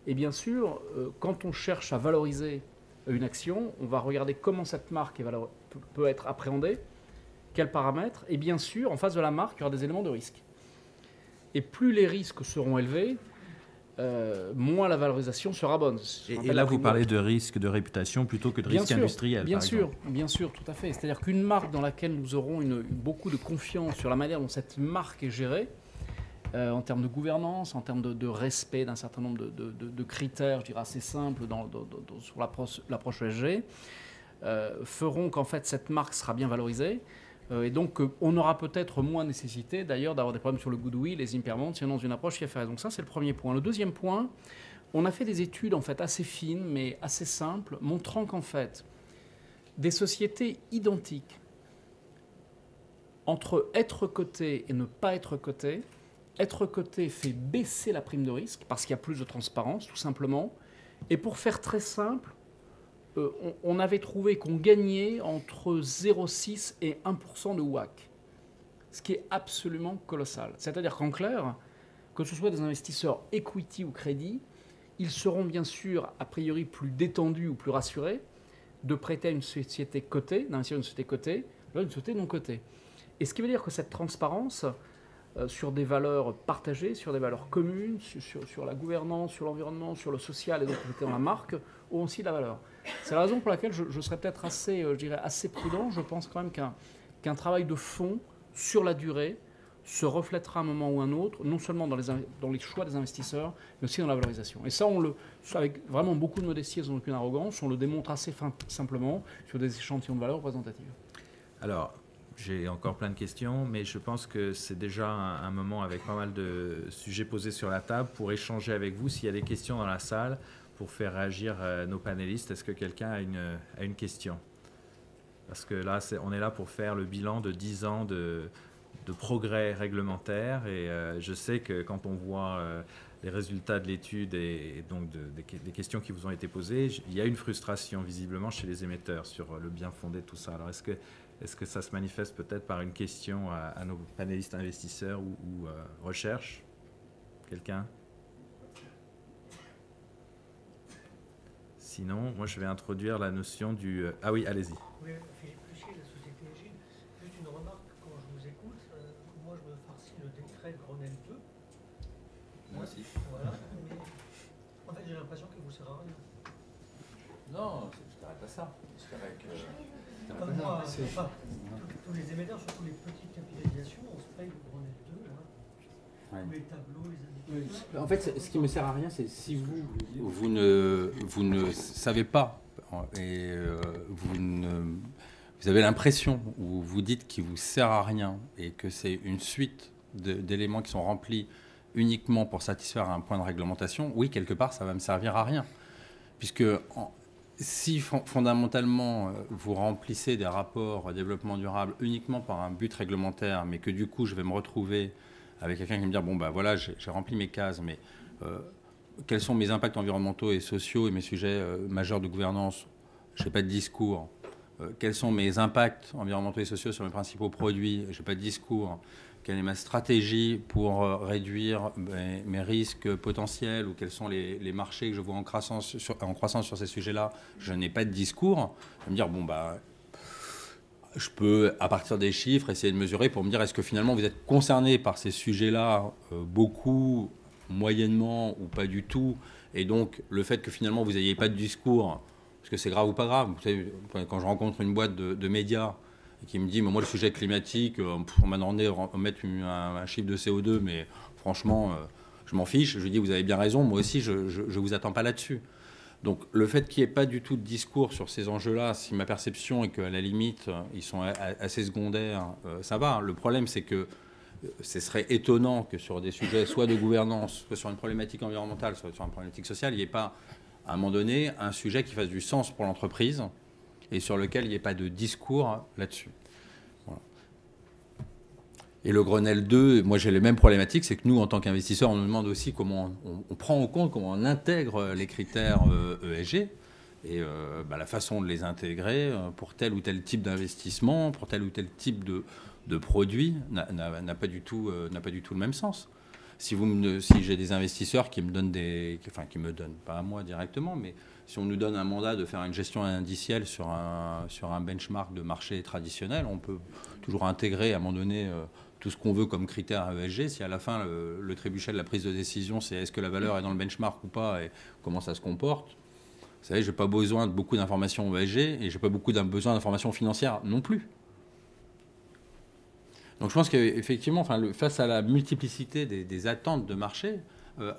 Et bien sûr, quand on cherche à valoriser une action, on va regarder comment cette marque peut être appréhendée, quels paramètres, et bien sûr, en face de la marque, il y aura des éléments de risque. Et plus les risques seront élevés, moins la valorisation sera bonne. Et là, vous parlez de risque de réputation plutôt que de risque industriel, bien sûr, tout à fait. C'est-à-dire qu'une marque dans laquelle nous aurons beaucoup de confiance sur la manière dont cette marque est gérée, en termes de gouvernance, en termes de respect d'un certain nombre de critères, je dirais assez simples sur l'approche ESG, feront qu'en fait cette marque sera bien valorisée. Et donc, on aura peut-être moins nécessité, d'ailleurs, d'avoir des problèmes sur le goodwill, les impairments, si on est dans une approche qui a fait. Donc ça, c'est le premier point. Le deuxième point, on a fait des études, en fait, assez fines, mais assez simples, montrant qu'en fait, des sociétés identiques, entre être coté et ne pas être coté fait baisser la prime de risque, parce qu'il y a plus de transparence, tout simplement. Et pour faire très simple, on avait trouvé qu'on gagnait entre 0,6 et 1% de WACC, ce qui est absolument colossal. C'est-à-dire qu'en clair, que ce soit des investisseurs equity ou crédit, ils seront bien sûr a priori plus détendus ou plus rassurés de prêter à une société cotée, d'investir dans une société cotée, là une société non cotée. Et ce qui veut dire que cette transparence sur des valeurs partagées, sur des valeurs communes, sur la gouvernance, sur l'environnement, sur le social et donc dans la marque, ont aussi de la valeur. C'est la raison pour laquelle je serais peut-être assez prudent. Je pense quand même qu'un travail de fond sur la durée se reflètera à un moment ou un autre, non seulement dans les choix des investisseurs, mais aussi dans la valorisation. Et ça, avec vraiment beaucoup de modestie et sans aucune arrogance, on le démontre assez simplement sur des échantillons de valeurs représentatives. Alors, j'ai encore plein de questions, mais je pense que c'est déjà un moment avec pas mal de sujets posés sur la table pour échanger avec vous. S'il y a des questions dans la salle, pour faire réagir nos panélistes, est-ce que quelqu'un a une question? Parce que là, on est là pour faire le bilan de 10 ans de progrès réglementaire. Et je sais que quand on voit les résultats de l'étude et donc des questions qui vous ont été posées, il y a une frustration visiblement chez les émetteurs sur le bien fondé de tout ça. Alors, est-ce que ça se manifeste peut-être par une question à nos panélistes investisseurs ou recherche? Quelqu'un? Sinon, moi, je vais introduire la notion du... Ah oui, allez-y. Oui, Philippe Lucier, la société Egide. Juste une remarque, quand je vous écoute, moi, je me farcis le décret Grenelle 2. Moi aussi. Voilà, mais en fait, j'ai l'impression qu'il ne vous sert à rien. Non, je t'arrête pas ça. Comme moi, enfin, tous les émetteurs, surtout les petites capitalisations, on se paye le Grenelle 2, là. Ouais. Tous les tableaux, les indicateurs. En fait, ce qui me sert à rien, c'est si vous ne savez pas et vous avez l'impression ou vous dites qu'il vous sert à rien et que c'est une suite d'éléments qui sont remplis uniquement pour satisfaire un point de réglementation, oui, quelque part, ça va me servir à rien. Puisque si fondamentalement vous remplissez des rapports développement durable uniquement par un but réglementaire, mais que du coup, je vais me retrouver avec quelqu'un qui va me dire, bon, ben voilà, j'ai rempli mes cases, mais quels sont mes impacts environnementaux et sociaux et mes sujets majeurs de gouvernance? Je n'ai pas de discours. Quels sont mes impacts environnementaux et sociaux sur mes principaux produits? Je n'ai pas de discours. Quelle est ma stratégie pour réduire mes risques potentiels ou quels sont les marchés que je vois en croissance sur ces sujets-là? Je n'ai pas de discours. Je vais me dire, bon, bah, je peux, à partir des chiffres, essayer de mesurer pour me dire est-ce que finalement vous êtes concerné par ces sujets-là, beaucoup, moyennement ou pas du tout. Et donc, le fait que finalement vous n'ayez pas de discours, est-ce que c'est grave ou pas grave? Vous savez, quand je rencontre une boîte de médias qui me dit mais moi, le sujet climatique, on m'a demandé de mettre un chiffre de CO2, mais franchement, je m'en fiche. Je lui dis vous avez bien raison, moi aussi, je ne vous attends pas là-dessus. Donc le fait qu'il n'y ait pas du tout de discours sur ces enjeux-là, si ma perception est qu'à la limite, ils sont assez secondaires, ça va. Le problème, c'est que ce serait étonnant que sur des sujets soit de gouvernance, soit sur une problématique environnementale, soit sur une problématique sociale, il n'y ait pas, à un moment donné, un sujet qui fasse du sens pour l'entreprise et sur lequel il n'y ait pas de discours là-dessus. Voilà. Et le Grenelle 2, moi j'ai les mêmes problématiques, c'est que nous, en tant qu'investisseurs, on nous demande aussi comment on prend en compte, comment on intègre les critères ESG et la façon de les intégrer pour tel ou tel type d'investissement, pour tel ou tel type de produit, n'a pas du tout le même sens. Si j'ai des investisseurs qui me donnent qui me donnent, pas à moi directement, mais si on nous donne un mandat de faire une gestion indicielle sur un benchmark de marché traditionnel, on peut toujours intégrer à un moment donné tout ce qu'on veut comme critère ESG. Si à la fin, le trébuchet de la prise de décision, c'est est-ce que la valeur est dans le benchmark ou pas et comment ça se comporte. Vous savez, je n'ai pas besoin de beaucoup d'informations ESG et je n'ai pas besoin d'informations financières non plus. Donc je pense qu'effectivement, face à la multiplicité des attentes de marché,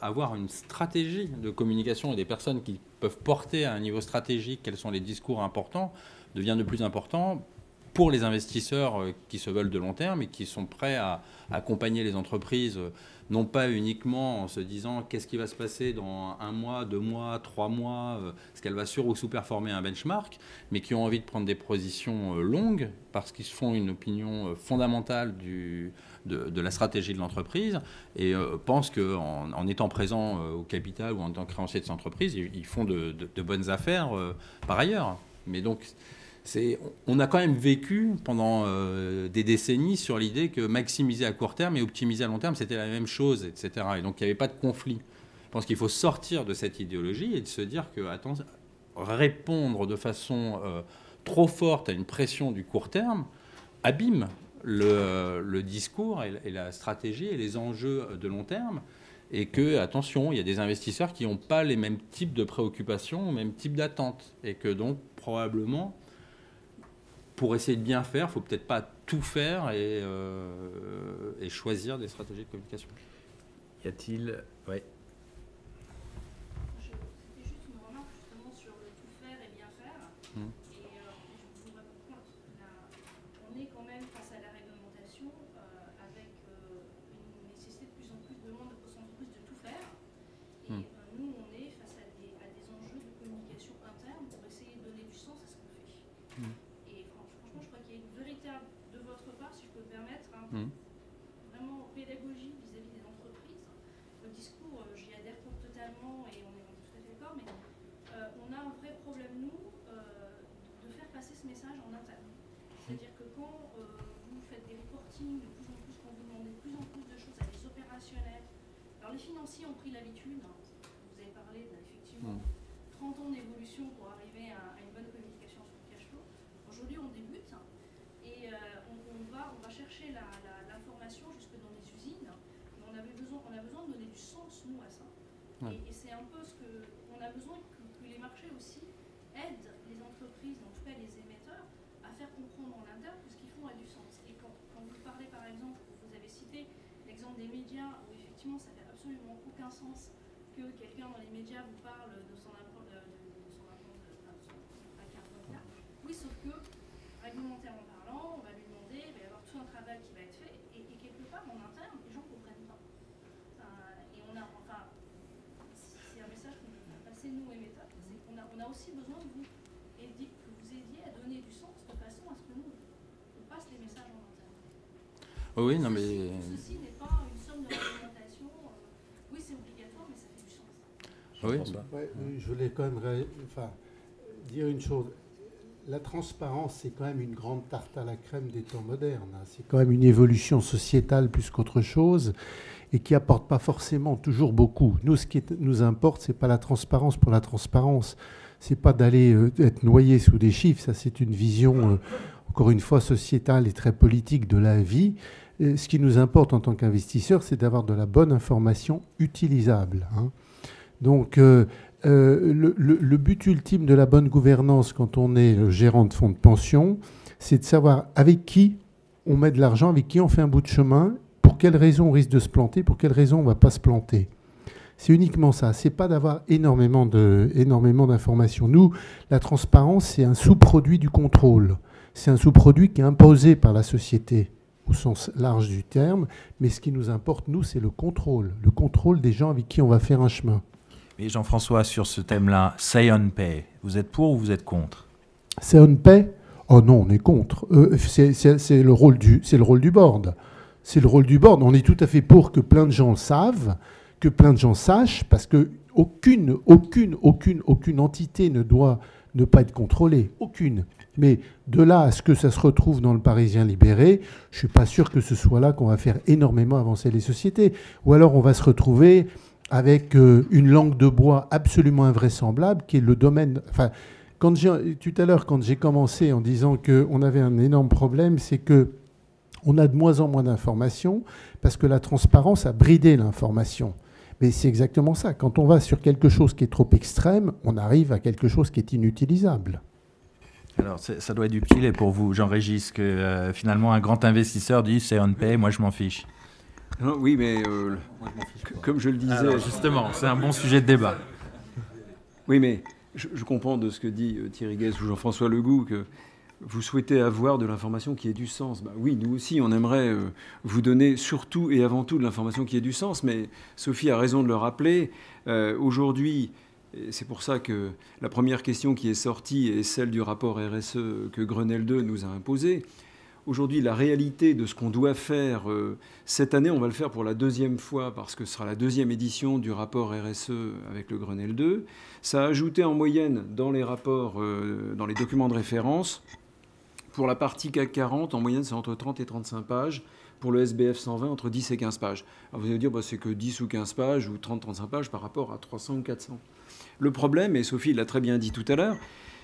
avoir une stratégie de communication et des personnes qui peuvent porter à un niveau stratégique quels sont les discours importants devient de plus important pour les investisseurs qui se veulent de long terme et qui sont prêts à accompagner les entreprises, non pas uniquement en se disant qu'est-ce qui va se passer dans 1 mois, 2 mois, 3 mois, est-ce qu'elle va sur- ou sous-performer un benchmark, mais qui ont envie de prendre des positions longues parce qu'ils se font une opinion fondamentale de la stratégie de l'entreprise et pensent qu'en étant présent au capital ou en tant que créancier de cette entreprise, ils font de bonnes affaires par ailleurs. Mais donc, on a quand même vécu pendant des décennies sur l'idée que maximiser à court terme et optimiser à long terme, c'était la même chose, etc. Et donc, il n'y avait pas de conflit. Je pense qu'il faut sortir de cette idéologie et de se dire que, répondre de façon trop forte à une pression du court terme abîme le discours et la stratégie et les enjeux de long terme. Et que, attention, il y a des investisseurs qui n'ont pas les mêmes types de préoccupations, les mêmes types d'attentes. Et que donc, probablement, pour essayer de bien faire, il ne faut peut-être pas tout faire et choisir des stratégies de communication. Y a-t-il... Oui. C'était juste une remarque justement sur le tout faire et bien faire. Et je voudrais comprendre, on est quand même face à la réglementation avec une nécessité de plus en plus de demande de entreprises de tout faire. Et nous, on est face à des enjeux de communication interne pour essayer de donner du sens à ce qu'on fait. Et franchement, je crois qu'il y a une véritable, de votre part, si je peux me permettre, vraiment pédagogie vis-à-vis des entreprises. Le discours, j'y adhère totalement et on est tout à fait d'accord, mais on a un vrai problème, nous, de faire passer ce message en interne. C'est-à-dire que quand vous faites des reportings de plus en plus, quand vous demandez de plus en plus de choses à des opérationnels, alors les financiers ont pris l'habitude, vous avez parlé d'effectivement 30 ans d'évolution pour arriver à une bonne communication sur le cash flow. Aujourd'hui, on débute et on va chercher l'information jusque dans les usines, mais on a besoin de donner du sens, nous, à ça. Et c'est un peu ce qu'on a besoin que les marchés aussi aident les entreprises, en tout cas les émetteurs, à faire comprendre en interne que ce qu'ils font a du sens. Et quand vous parlez, par exemple, vous avez cité l'exemple des médias, où effectivement ça n'a absolument aucun sens que quelqu'un dans les médias vous parle de son impact carbone. Oui, sauf que, réglementairement parlant, on va lui demander, il va y avoir tout un travail qui va être fait, et quelque part, en interne, les gens ne comprennent pas. Et on a, c'est un message qu'on peut faire passer, nous, émetteurs, c'est qu'on a aussi besoin de vous, et que vous aidiez à donner du sens de façon à ce que nous, on passe les messages en interne. Oui, non, mais... Ceci n'est pas une somme de réglementation. Oui, c'est obligatoire, mais ça fait du sens. Oui. Je voulais quand même dire une chose. La transparence, c'est quand même une grande tarte à la crème des temps modernes. C'est quand même une évolution sociétale plus qu'autre chose et qui apporte pas forcément toujours beaucoup. Nous, ce qui nous importe, c'est pas la transparence pour la transparence. C'est pas d'aller être noyé sous des chiffres. Ça, c'est une vision encore une fois, sociétale et très politique de la vie. Ce qui nous importe en tant qu'investisseur, c'est d'avoir de la bonne information utilisable. Hein. Donc, le but ultime de la bonne gouvernance quand on est gérant de fonds de pension, c'est de savoir avec qui on met de l'argent, avec qui on fait un bout de chemin, pour quelles raisons on risque de se planter, pour quelles raisons on ne va pas se planter. C'est uniquement ça. Ce n'est pas d'avoir énormément d'informations. Nous, la transparence, c'est un sous-produit du contrôle. C'est un sous-produit qui est imposé par la société au sens large du terme. Mais ce qui nous importe, nous, c'est le contrôle des gens avec qui on va faire un chemin. Et Jean-François, sur ce thème-là, say on pay, vous êtes pour ou vous êtes contre? Say on pay? Oh non, on est contre. C'est le rôle du board. C'est le rôle du board. On est tout à fait pour que plein de gens le savent, que plein de gens sachent, parce qu'aucune entité ne doit ne pas être contrôlée. Aucune. Mais de là à ce que ça se retrouve dans le Parisien libéré, je ne suis pas sûr que ce soit là qu'on va faire énormément avancer les sociétés. Ou alors on va se retrouver avec une langue de bois absolument invraisemblable, qui est le domaine... Enfin, tout à l'heure, quand j'ai commencé en disant qu'on avait un énorme problème, c'est qu'on a de moins en moins d'informations, parce que la transparence a bridé l'information. Mais c'est exactement ça. Quand on va sur quelque chose qui est trop extrême, on arrive à quelque chose qui est inutilisable. Alors, ça doit être utile pour vous, Jean-Régis, que finalement un grand investisseur dit « c'est on pay, moi je m'en fiche ». Non, oui, mais comme je le disais... Alors, justement, c'est un bon sujet de débat. Oui, mais je comprends de ce que dit Thierry Guez ou Jean-François Legout que vous souhaitez avoir de l'information qui ait du sens. Bah, oui, nous aussi, on aimerait vous donner surtout et avant tout de l'information qui ait du sens, mais Sophie a raison de le rappeler. Aujourd'hui, et c'est pour ça que la première question qui est sortie est celle du rapport RSE que Grenelle 2 nous a imposé. Aujourd'hui, la réalité de ce qu'on doit faire cette année, on va le faire pour la deuxième fois parce que ce sera la deuxième édition du rapport RSE avec le Grenelle 2. Ça a ajouté en moyenne dans les rapports, dans les documents de référence, pour la partie CAC 40, en moyenne, c'est entre 30 et 35 pages. Pour le SBF 120, entre 10 et 15 pages. Alors vous allez dire, c'est que 10 ou 15 pages ou 30-35 pages par rapport à 300 ou 400. Le problème, et Sophie l'a très bien dit tout à l'heure,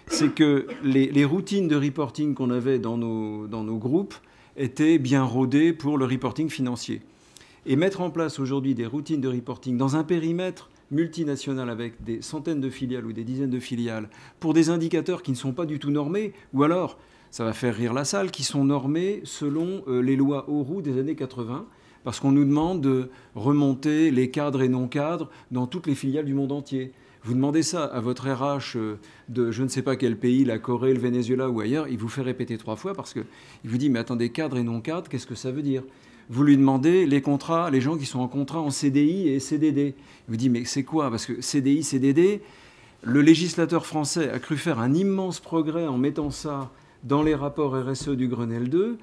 c'est que les routines de reporting qu'on avait dans nos groupes étaient bien rodées pour le reporting financier. Et mettre en place aujourd'hui des routines de reporting dans un périmètre multinational avec des centaines de filiales ou des dizaines de filiales pour des indicateurs qui ne sont pas du tout normés, ou alors, ça va faire rire la salle, qui sont normés selon les lois Auroux des années 80, parce qu'on nous demande de remonter les cadres et non-cadres dans toutes les filiales du monde entier. Vous demandez ça à votre RH de je ne sais pas quel pays, la Corée, le Venezuela ou ailleurs, il vous fait répéter 3 fois parce qu'il vous dit « mais attendez, cadre et non-cadre, qu'est-ce que ça veut dire ?» Vous lui demandez les contrats, les gens qui sont en contrat en CDI et CDD. Il vous dit « mais c'est quoi ?» Parce que CDI, CDD, le législateur français a cru faire un immense progrès en mettant ça dans les rapports RSE du Grenelle 2,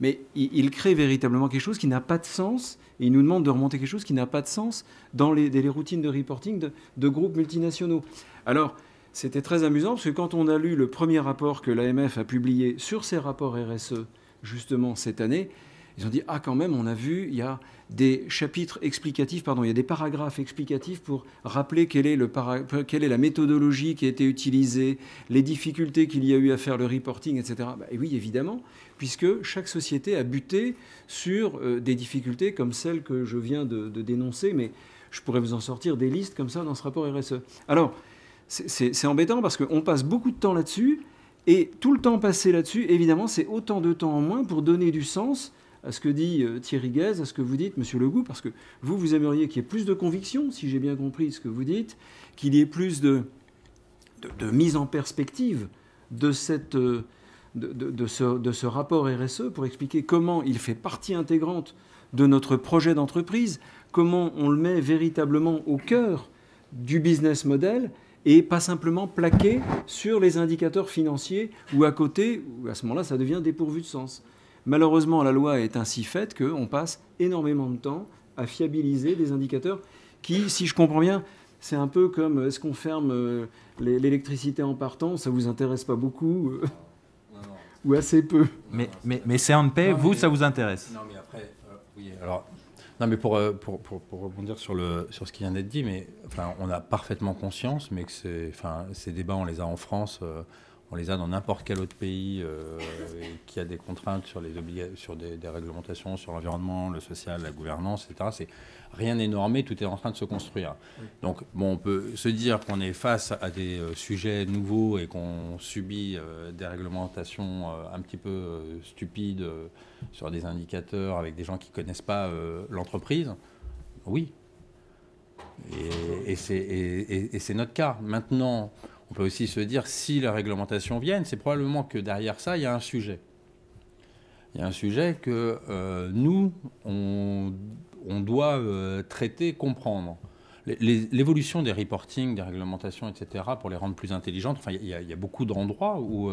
mais il crée véritablement quelque chose qui n'a pas de sens, et il nous demande de remonter quelque chose qui n'a pas de sens dans les routines de reporting de groupes multinationaux. Alors, c'était très amusant, parce que quand on a lu le premier rapport que l'AMF a publié sur ces rapports RSE, justement cette année, ils ont dit « ah quand même, on a vu, il y a des chapitres explicatifs, il y a des paragraphes explicatifs pour rappeler quelle est la méthodologie qui a été utilisée, les difficultés qu'il y a eu à faire le reporting, etc. » Et oui, évidemment, puisque chaque société a buté sur des difficultés comme celles que je viens de dénoncer, mais je pourrais vous en sortir des listes comme ça dans ce rapport RSE. Alors, c'est embêtant parce qu'on passe beaucoup de temps là-dessus, et tout le temps passé là-dessus, évidemment, c'est autant de temps en moins pour donner du sens à ce que dit Thierry Guez, à ce que vous dites, Monsieur Legout, parce que vous aimeriez qu'il y ait plus de conviction, si j'ai bien compris ce que vous dites, qu'il y ait plus de mise en perspective de ce rapport RSE pour expliquer comment il fait partie intégrante de notre projet d'entreprise, comment on le met véritablement au cœur du business model et pas simplement plaqué sur les indicateurs financiers ou à côté, où à ce moment-là, ça devient dépourvu de sens. Malheureusement, la loi est ainsi faite qu'on passe énormément de temps à fiabiliser des indicateurs qui, si je comprends bien, c'est un peu comme est-ce qu'on ferme l'électricité en partant, ça ne vous intéresse pas beaucoup ou assez peu. Mais c'est on pay, vous, ça vous intéresse? Non, mais après, oui, alors... Non, mais pour rebondir sur ce qui vient d'être dit, mais enfin, on a parfaitement conscience, mais que ces débats, on les a en France, On les a dans n'importe quel autre pays qui a des contraintes sur, des réglementations sur l'environnement, le social, la gouvernance, etc. Rien n'est normé, tout est en train de se construire. Donc, bon, on peut se dire qu'on est face à des sujets nouveaux et qu'on subit des réglementations un petit peu stupides sur des indicateurs avec des gens qui ne connaissent pas l'entreprise. Oui. Et c'est notre cas. Maintenant, on peut aussi se dire, si la réglementation vient, c'est probablement que derrière ça, il y a un sujet. Il y a un sujet que nous, on doit traiter, comprendre. L'évolution des reporting, des réglementations, etc., pour les rendre plus intelligentes, enfin, il y a beaucoup d'endroits où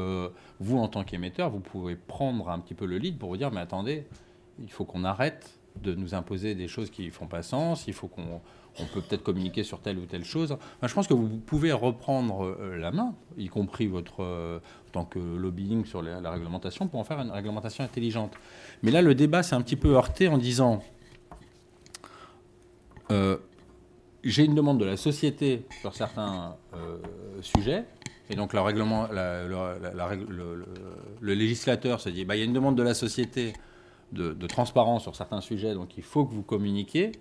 vous, en tant qu'émetteur, vous pouvez prendre un petit peu le lead pour vous dire, mais attendez, il faut qu'on arrête de nous imposer des choses qui ne font pas sens, il faut on peut peut-être communiquer sur telle ou telle chose. Enfin, je pense que vous pouvez reprendre la main, y compris votre en tant que lobbying sur la réglementation, pour en faire une réglementation intelligente. Mais là, le débat s'est un petit peu heurté en disant j'ai une demande de la société sur certains sujets, et donc le législateur se dit il y a une demande de la société de transparence sur certains sujets, donc il faut que vous communiquiez.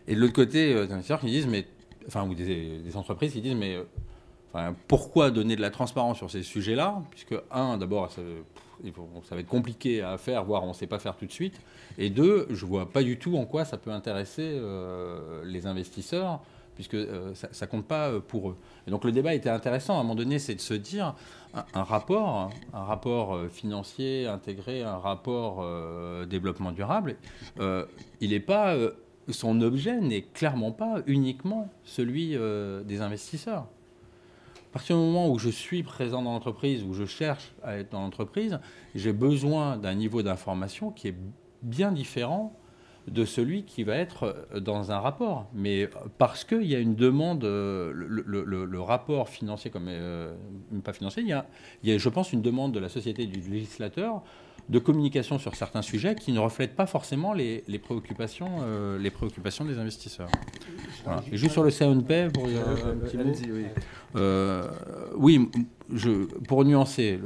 Et de l'autre côté, des investisseurs qui disent, ou des entreprises qui disent, pourquoi donner de la transparence sur ces sujets-là? Puisque, d'abord, ça va être compliqué à faire, voire on ne sait pas faire tout de suite. Et deux, je ne vois pas du tout en quoi ça peut intéresser les investisseurs, puisque ça ne compte pas pour eux. Et donc le débat était intéressant. À un moment donné, c'est de se dire, un rapport financier intégré, un rapport développement durable, il n'est pas... son objet n'est clairement pas uniquement celui des investisseurs. À partir du moment où je suis présent dans l'entreprise, où je cherche à être dans l'entreprise, j'ai besoin d'un niveau d'information qui est bien différent de celui qui va être dans un rapport. Mais parce qu'il y a une demande, le rapport financier, comme pas financier, il y a, je pense, une demande de la société, du législateur, de communication sur certains sujets qui ne reflètent pas forcément les préoccupations des investisseurs. Voilà. Et juste sur le CNP, pour un petit mot. Pour nuancer,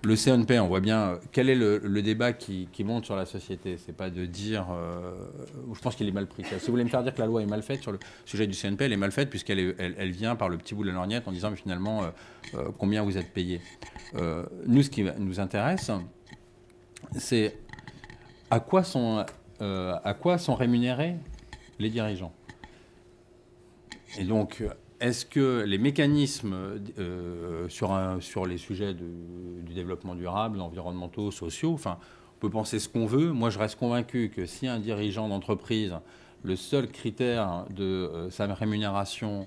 le CNP, on voit bien quel est le débat qui monte sur la société. C'est pas de dire... je pense qu'il est mal pris. Si vous voulez me faire dire que la loi est mal faite sur le sujet du CNP, elle est mal faite puisqu'elle vient par le petit bout de la lorgnette en disant mais finalement combien vous êtes payé. Nous, ce qui nous intéresse, c'est à quoi sont rémunérés les dirigeants. Et donc... est-ce que les mécanismes sur les sujets du développement durable, environnementaux, sociaux, on peut penser ce qu'on veut. Moi, je reste convaincu que si un dirigeant d'entreprise, le seul critère de sa rémunération,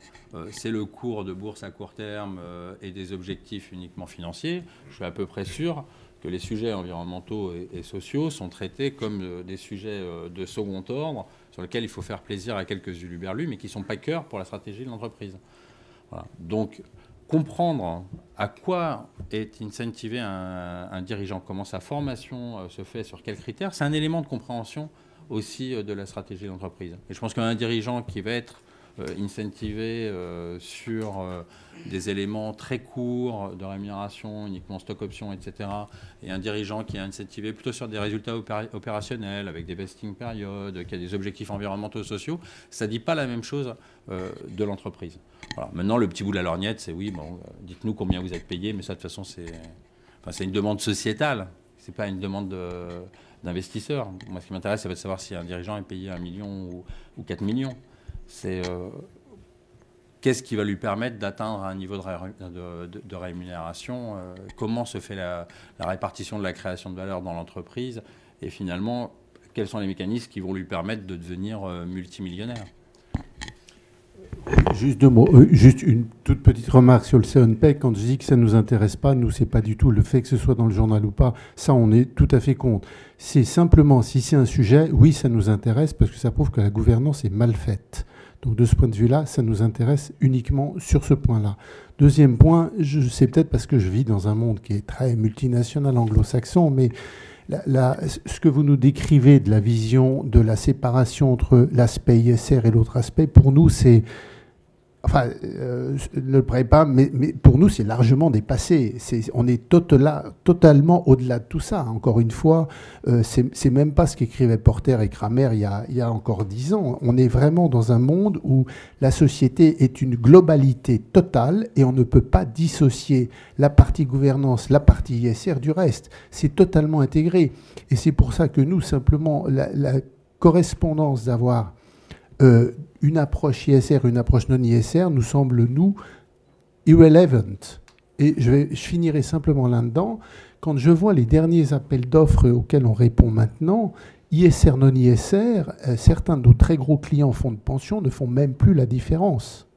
c'est le cours de bourse à court terme et des objectifs uniquement financiers, je suis à peu près sûr que les sujets environnementaux et sociaux sont traités comme des sujets de second ordre sur lesquels il faut faire plaisir à quelques huluberlus, mais qui ne sont pas cœur pour la stratégie de l'entreprise. Voilà. Donc, comprendre à quoi est incentivé un dirigeant, comment sa formation se fait, sur quels critères, c'est un élément de compréhension aussi de la stratégie de l'entreprise. Et je pense qu'un dirigeant qui va être incentivé sur des éléments très courts de rémunération, uniquement stock option, etc. Et un dirigeant qui est incentivé plutôt sur des résultats opérationnels, avec des vesting periods, qui a des objectifs environnementaux, sociaux, ça ne dit pas la même chose de l'entreprise. Voilà. Maintenant, le petit bout de la lorgnette, c'est oui, dites-nous combien vous êtes payé, mais ça, de toute façon, c'est une demande sociétale, ce n'est pas une demande d'investisseur. Moi, ce qui m'intéresse, c'est de savoir si un dirigeant est payé 1 million ou 4 millions. C'est qu'est-ce qui va lui permettre d'atteindre un niveau de rémunération, comment se fait la répartition de la création de valeur dans l'entreprise, et finalement, quels sont les mécanismes qui vont lui permettre de devenir multimillionnaire. Juste 2 mots. Juste une toute petite remarque sur le CNP. Quand je dis que ça ne nous intéresse pas, nous, c'est pas du tout le fait que ce soit dans le journal ou pas. Ça, on est tout à fait contre. C'est simplement, si c'est un sujet, oui, ça nous intéresse parce que ça prouve que la gouvernance est mal faite. Donc, de ce point de vue-là, ça nous intéresse uniquement sur ce point-là. Deuxième point, c'est peut-être parce que je vis dans un monde qui est très multinational anglo-saxon, mais ce que vous nous décrivez de la vision de la séparation entre l'aspect ISR et l'autre aspect, pour nous, c'est Enfin, ne le prenez pas, mais pour nous, c'est largement dépassé. On est totalement au-delà de tout ça. Encore une fois, c'est même pas ce qu'écrivaient Porter et Kramer il y a encore 10 ans. On est vraiment dans un monde où la société est une globalité totale et on ne peut pas dissocier la partie gouvernance, la partie ISR du reste. C'est totalement intégré. Et c'est pour ça que nous, simplement, la correspondance d'avoir une approche ISR, une approche non ISR, nous semble, nous, irrelevant. Et je finirai simplement là-dedans. Quand je vois les derniers appels d'offres auxquels on répond maintenant, ISR, non ISR, certains de nos très gros clients fonds de pension ne font même plus la différence.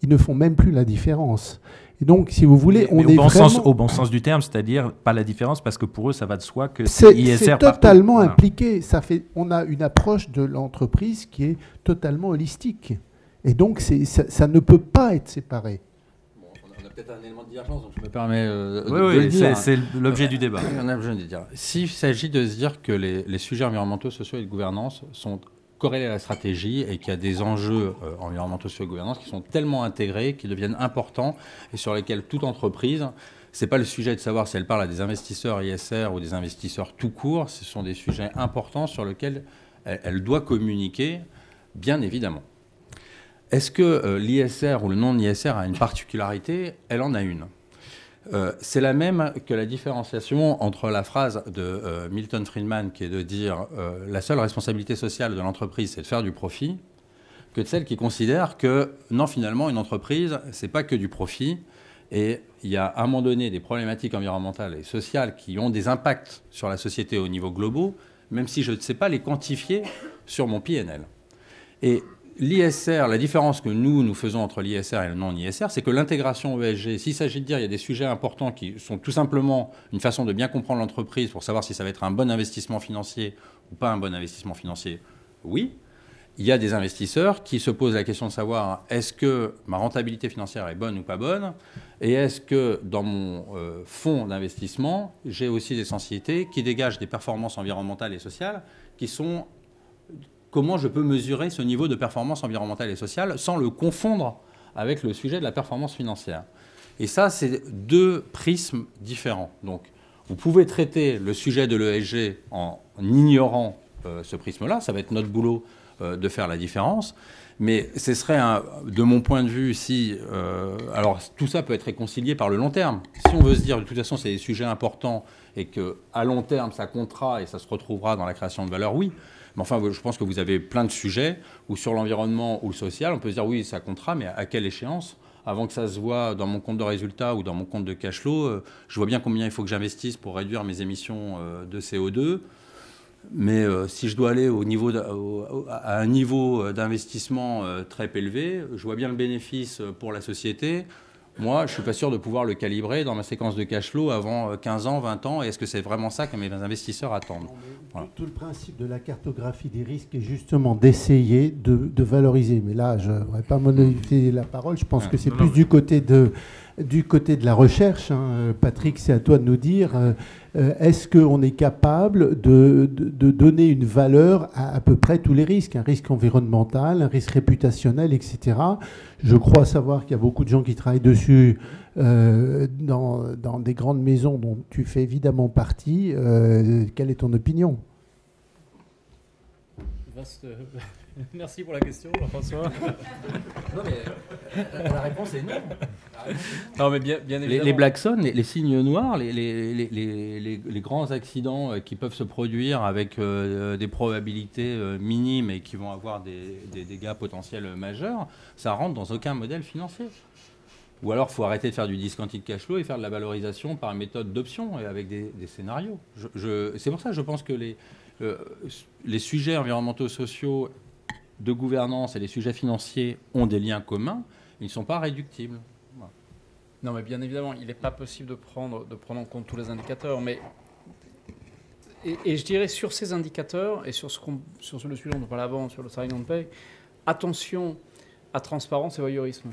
Ils ne font même plus la différence. Et donc, si vous voulez, on est vraiment... au bon sens du terme, c'est-à-dire pas la différence, parce que pour eux, ça va de soi que c'est ISR c'est totalement impliqué. On a une approche de l'entreprise qui est totalement holistique. Et donc, ça ne peut pas être séparé. Bon, on a peut-être un élément de divergence, donc je me permets de le dire. C'est l'objet du débat. On a besoin de dire. S'il s'agit de se dire que les sujets environnementaux, sociaux et de gouvernance sont corrélés à la stratégie et qu'il y a des enjeux environnementaux, sociaux et gouvernance qui sont tellement intégrés, qui deviennent importants et sur lesquels toute entreprise, c'est pas le sujet de savoir si elle parle à des investisseurs ISR ou des investisseurs tout court, ce sont des sujets importants sur lesquels elle doit communiquer, bien évidemment. Est-ce que l'ISR ou le non-ISR a une particularité? Elle en a une. C'est la même que la différenciation entre la phrase de Milton Friedman, qui est de dire la seule responsabilité sociale de l'entreprise, c'est de faire du profit, que de celle qui considère que non, finalement, une entreprise, c'est pas que du profit. Et il y a à un moment donné des problématiques environnementales et sociales qui ont des impacts sur la société au niveau global, même si je ne sais pas les quantifier sur mon PNL. Et l'ISR, la différence que nous faisons entre l'ISR et le non-ISR, c'est que l'intégration ESG, s'il s'agit de dire qu'il y a des sujets importants qui sont tout simplement une façon de bien comprendre l'entreprise pour savoir si ça va être un bon investissement financier ou pas un bon investissement financier, oui. Il y a des investisseurs qui se posent la question de savoir est-ce que ma rentabilité financière est bonne ou pas bonne, et est-ce que dans mon fonds d'investissement, j'ai aussi des sensibilités qui dégagent des performances environnementales et sociales qui sont... Comment je peux mesurer ce niveau de performance environnementale et sociale sans le confondre avec le sujet de la performance financière? Et ça, c'est deux prismes différents. Donc, vous pouvez traiter le sujet de l'ESG en ignorant ce prisme-là. Ça va être notre boulot de faire la différence. Mais ce serait, de mon point de vue, alors, tout ça peut être réconcilié par le long terme. Si on veut se dire, de toute façon, c'est des sujets importants et qu'à long terme, ça comptera et ça se retrouvera dans la création de valeur, oui. Mais enfin, je pense que vous avez plein de sujets où sur l'environnement ou le social, on peut se dire oui, ça comptera, mais à quelle échéance? Avant que ça se voit dans mon compte de résultat ou dans mon compte de cash flow, je vois bien combien il faut que j'investisse pour réduire mes émissions de CO2. Mais si je dois aller à un niveau d'investissement très élevé, je vois bien le bénéfice pour la société. Moi, je ne suis pas sûr de pouvoir le calibrer dans ma séquence de cash flow avant 15 ans, 20 ans. Et est-ce que c'est vraiment ça que mes investisseurs attendent? Voilà. Tout le principe de la cartographie des risques est justement d'essayer de valoriser. Mais là, je ne voudrais pas monopoliser la parole. Je pense que c'est plus du côté de la recherche. Hein. Patrick, c'est à toi de nous dire, est-ce qu'on est capable de donner une valeur à peu près tous les risques? Un risque environnemental, un risque réputationnel, etc. Je crois savoir qu'il y a beaucoup de gens qui travaillent dessus dans des grandes maisons dont tu fais évidemment partie. Quelle est ton opinion? Merci pour la question, Jean-François. Non, mais la réponse est non. Non, mais bien évidemment. Les black swans, les signes noirs, les grands accidents qui peuvent se produire avec des probabilités minimes et qui vont avoir des dégâts potentiels majeurs, ça rentre dans aucun modèle financier. Ou alors, il faut arrêter de faire du discounted cash flow et faire de la valorisation par méthode d'option et avec des scénarios. C'est pour ça que je pense que les sujets environnementaux, sociaux, de gouvernance et les sujets financiers ont des liens communs. Ils ne sont pas réductibles. Voilà. Non, mais bien évidemment, il n'est pas possible de prendre en compte tous les indicateurs. Mais et je dirais sur ces indicateurs et sur le sujet dont on parlait avant, sur le sign on pay, attention à transparence et voyeurisme.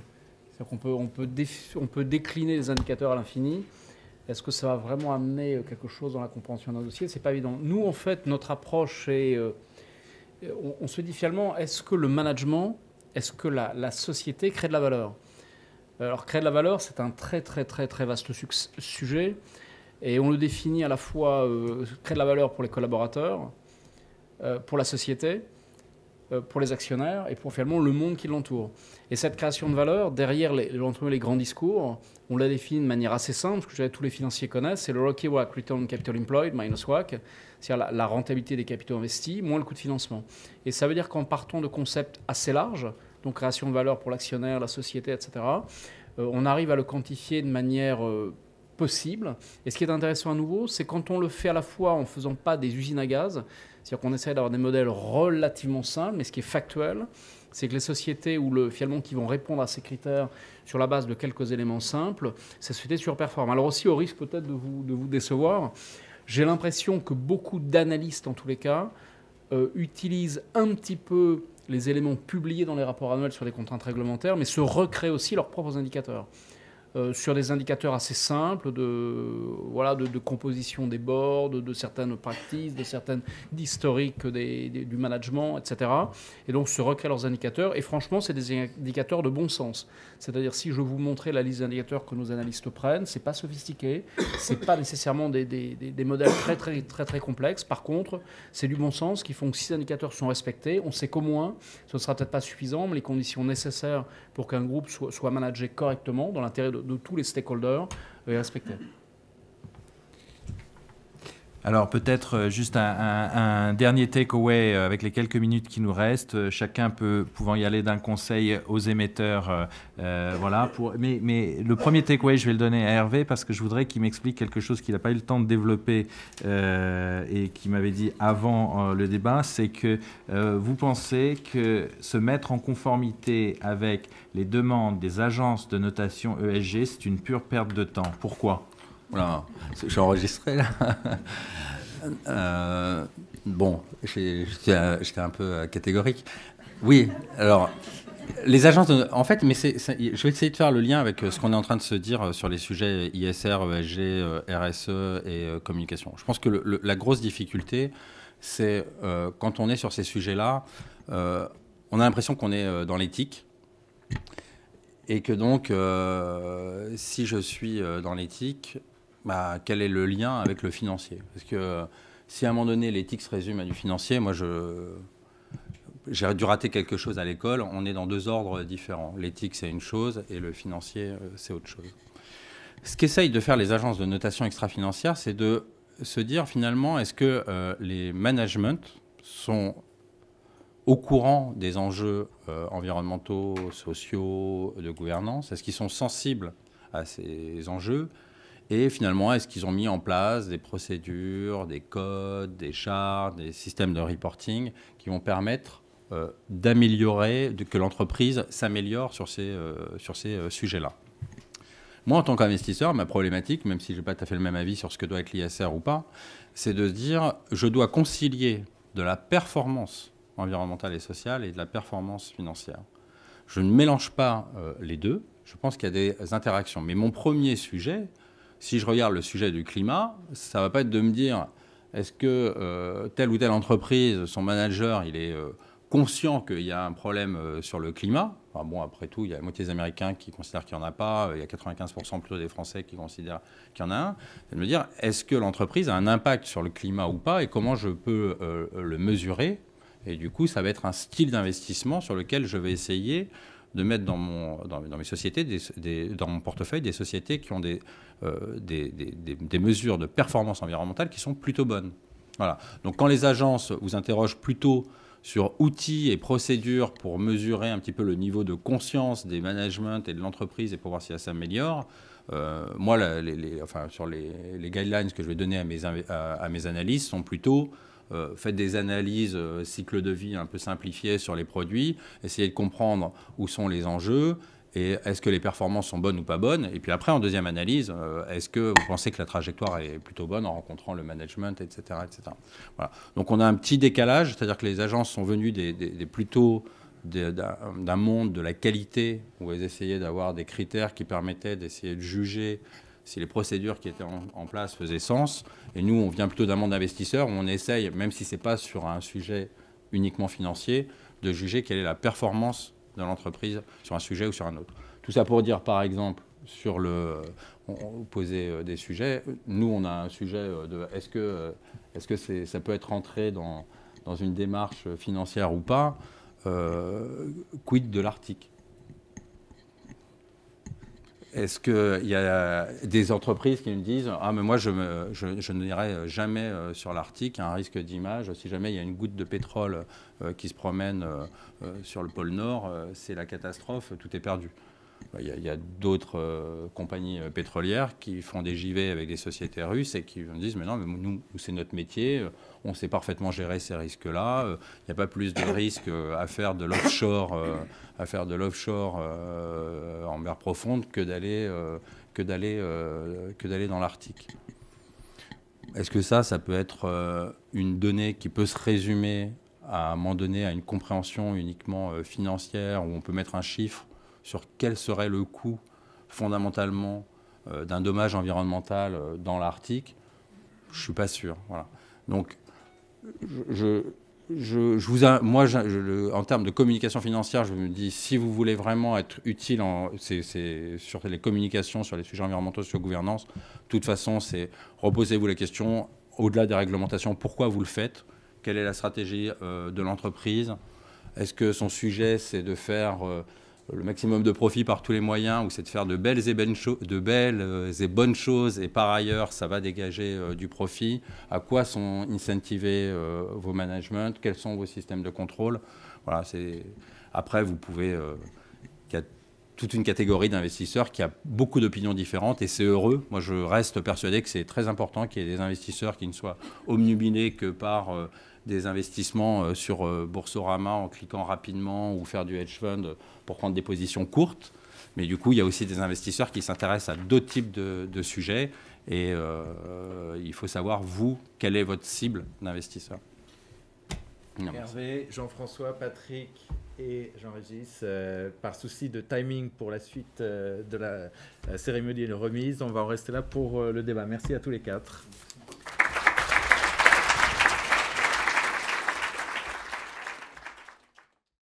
C'est-à-dire qu'on peut décliner les indicateurs à l'infini. Est-ce que ça va vraiment amener quelque chose dans la compréhension d'un dossier? C'est pas évident. Nous, en fait, notre approche est... on se dit finalement, est-ce que le management est-ce que la société crée de la valeur? Alors, créer de la valeur, c'est un très, très, très, très vaste sujet. Et on le définit à la fois créer de la valeur pour les collaborateurs, pour la société, pour les actionnaires et pour finalement le monde qui l'entoure. Et cette création de valeur, derrière les grands discours, on l'a défini de manière assez simple, ce que tous les financiers connaissent, c'est le ROCE, Return on Capital Employed, minus WACC, c'est-à-dire la rentabilité des capitaux investis, moins le coût de financement. Et ça veut dire qu'en partant de concepts assez larges, donc création de valeur pour l'actionnaire, la société, etc., on arrive à le quantifier de manière possible. Et ce qui est intéressant à nouveau, c'est quand on le fait à la fois en ne faisant pas des usines à gaz, c'est-à-dire qu'on essaie d'avoir des modèles relativement simples, mais ce qui est factuel, c'est que les sociétés finalement, qui vont répondre à ces critères sur la base de quelques éléments simples, ces sociétés surperforment. Alors aussi, au risque peut-être de vous décevoir, j'ai l'impression que beaucoup d'analystes, en tous les cas, utilisent un petit peu les éléments publiés dans les rapports annuels sur les contraintes réglementaires, mais se recréent aussi leurs propres indicateurs. Sur des indicateurs assez simples de composition des boards, de certaines practices, d'historique du management, etc. Et donc se recréer leurs indicateurs. Et franchement, c'est des indicateurs de bon sens. C'est-à-dire, si je vous montrais la liste d'indicateurs que nos analystes prennent, c'est pas sophistiqué, c'est pas nécessairement des modèles très, très, très, très complexes. Par contre, c'est du bon sens qui font que si ces indicateurs sont respectés, on sait qu'au moins, ce ne sera peut-être pas suffisant, mais les conditions nécessaires pour qu'un groupe soit managé correctement, dans l'intérêt de tous les stakeholders, est respecté. Alors peut-être juste un dernier take-away avec les quelques minutes qui nous restent. Chacun pouvant y aller d'un conseil aux émetteurs. Voilà. Mais le premier take-away, je vais le donner à Hervé parce que je voudrais qu'il m'explique quelque chose qu'il n'a pas eu le temps de développer et qu'il m'avait dit avant le débat. C'est que vous pensez que se mettre en conformité avec les demandes des agences de notation ESG, c'est une pure perte de temps. Pourquoi ? Voilà, j'ai enregistré là. Bon, j'étais un peu catégorique. Oui, alors, les agences en fait, mais je vais essayer de faire le lien avec ce qu'on est en train de se dire sur les sujets ISR, ESG, RSE et communication. Je pense que la grosse difficulté, c'est quand on est sur ces sujets-là, on a l'impression qu'on est dans l'éthique. Et que donc, si je suis dans l'éthique, quel est le lien avec le financier? Parce que si à un moment donné, l'éthique se résume à du financier, moi, j'ai dû rater quelque chose à l'école. On est dans deux ordres différents. L'éthique, c'est une chose, et le financier, c'est autre chose. Ce qu'essayent de faire les agences de notation extra-financière, c'est de se dire, finalement, est-ce que les managements sont au courant des enjeux environnementaux, sociaux, de gouvernance? Est-ce qu'ils sont sensibles à ces enjeux? Et finalement, est-ce qu'ils ont mis en place des procédures, des codes, des chartes, des systèmes de reporting qui vont permettre d'améliorer, que l'entreprise s'améliore sur ces sujets-là? Moi, en tant qu'investisseur, ma problématique, même si je n'ai pas tout à fait le même avis sur ce que doit être l'ISR ou pas, c'est de se dire, je dois concilier de la performance environnementale et sociale et de la performance financière. Je ne mélange pas les deux. Je pense qu'il y a des interactions. Mais mon premier sujet, si je regarde le sujet du climat, ça ne va pas être de me dire est-ce que telle ou telle entreprise, son manager, il est conscient qu'il y a un problème sur le climat. Enfin, bon, après tout, il y a la moitié des Américains qui considèrent qu'il n'y en a pas. Il y a 95% plutôt des Français qui considèrent qu'il y en a un. C'est de me dire est-ce que l'entreprise a un impact sur le climat ou pas et comment je peux le mesurer. Et du coup, ça va être un style d'investissement sur lequel je vais essayer de mettre dans mes sociétés, dans mon portefeuille, des sociétés qui ont des mesures de performance environnementale qui sont plutôt bonnes. Voilà. Donc quand les agences vous interrogent plutôt sur outils et procédures pour mesurer un petit peu le niveau de conscience des managements et de l'entreprise et pour voir si ça s'améliore, moi, sur les guidelines que je vais donner à mes analystes sont plutôt faites des analyses cycle de vie un peu simplifiées sur les produits, essayez de comprendre où sont les enjeux et est-ce que les performances sont bonnes ou pas bonnes. Et puis après, en deuxième analyse, est-ce que vous pensez que la trajectoire est plutôt bonne en rencontrant le management, etc. etc. Voilà. Donc on a un petit décalage, c'est-à-dire que les agences sont venues plutôt d'un monde de la qualité où elles essayaient d'avoir des critères qui permettaient d'essayer de juger si les procédures qui étaient en place faisaient sens. Et nous, on vient plutôt d'un monde d'investisseurs où on essaye, même si ce n'est pas sur un sujet uniquement financier, de juger quelle est la performance de l'entreprise sur un sujet ou sur un autre. Tout ça pour dire, par exemple, sur on posait des sujets. Nous, on a un sujet de est-ce que ça peut être rentré dans une démarche financière ou pas, quid de l'Arctique? Est-ce qu'il y a des entreprises qui nous disent « Ah, mais moi, je n'irai jamais sur l'Arctique, il y a un risque d'image. Si jamais il y a une goutte de pétrole qui se promène sur le pôle Nord, c'est la catastrophe, tout est perdu. » Il y a d'autres compagnies pétrolières qui font des JV avec des sociétés russes et qui me disent « Mais non, mais nous c'est notre métier, on sait parfaitement gérer ces risques-là. Il n'y a pas plus de risques à faire de l'offshore en mer profonde que d'aller dans l'Arctique. » Est-ce que ça peut être une donnée qui peut se résumer à un moment donné à une compréhension uniquement financière où on peut mettre un chiffre sur quel serait le coût fondamentalement d'un dommage environnemental dans l'Arctique? Je ne suis pas sûr. Voilà. Donc, moi, en termes de communication financière, je me dis, si vous voulez vraiment être utile sur les communications, sur les sujets environnementaux, sur la gouvernance, de toute façon, c'est reposez-vous la question, au-delà des réglementations, pourquoi vous le faites? Quelle est la stratégie de l'entreprise? Est-ce que son sujet, c'est de faire le maximum de profit par tous les moyens, ou c'est de faire de belles et bonnes choses, et par ailleurs, ça va dégager du profit? À quoi sont incentivés vos managements? Quels sont vos systèmes de contrôle? Voilà, après, vous pouvez... il y a toute une catégorie d'investisseurs qui a beaucoup d'opinions différentes, et c'est heureux. Moi, je reste persuadé que c'est très important qu'il y ait des investisseurs qui ne soient obnubilés que par... des investissements sur Boursorama en cliquant rapidement ou faire du hedge fund pour prendre des positions courtes. Mais du coup, il y a aussi des investisseurs qui s'intéressent à d'autres types de sujets. Et il faut savoir, vous, quelle est votre cible d'investisseur. Hervé, Jean-François, Patrick et Jean-Régis, par souci de timing pour la suite de la cérémonie de remise, on va en rester là pour le débat. Merci à tous les quatre.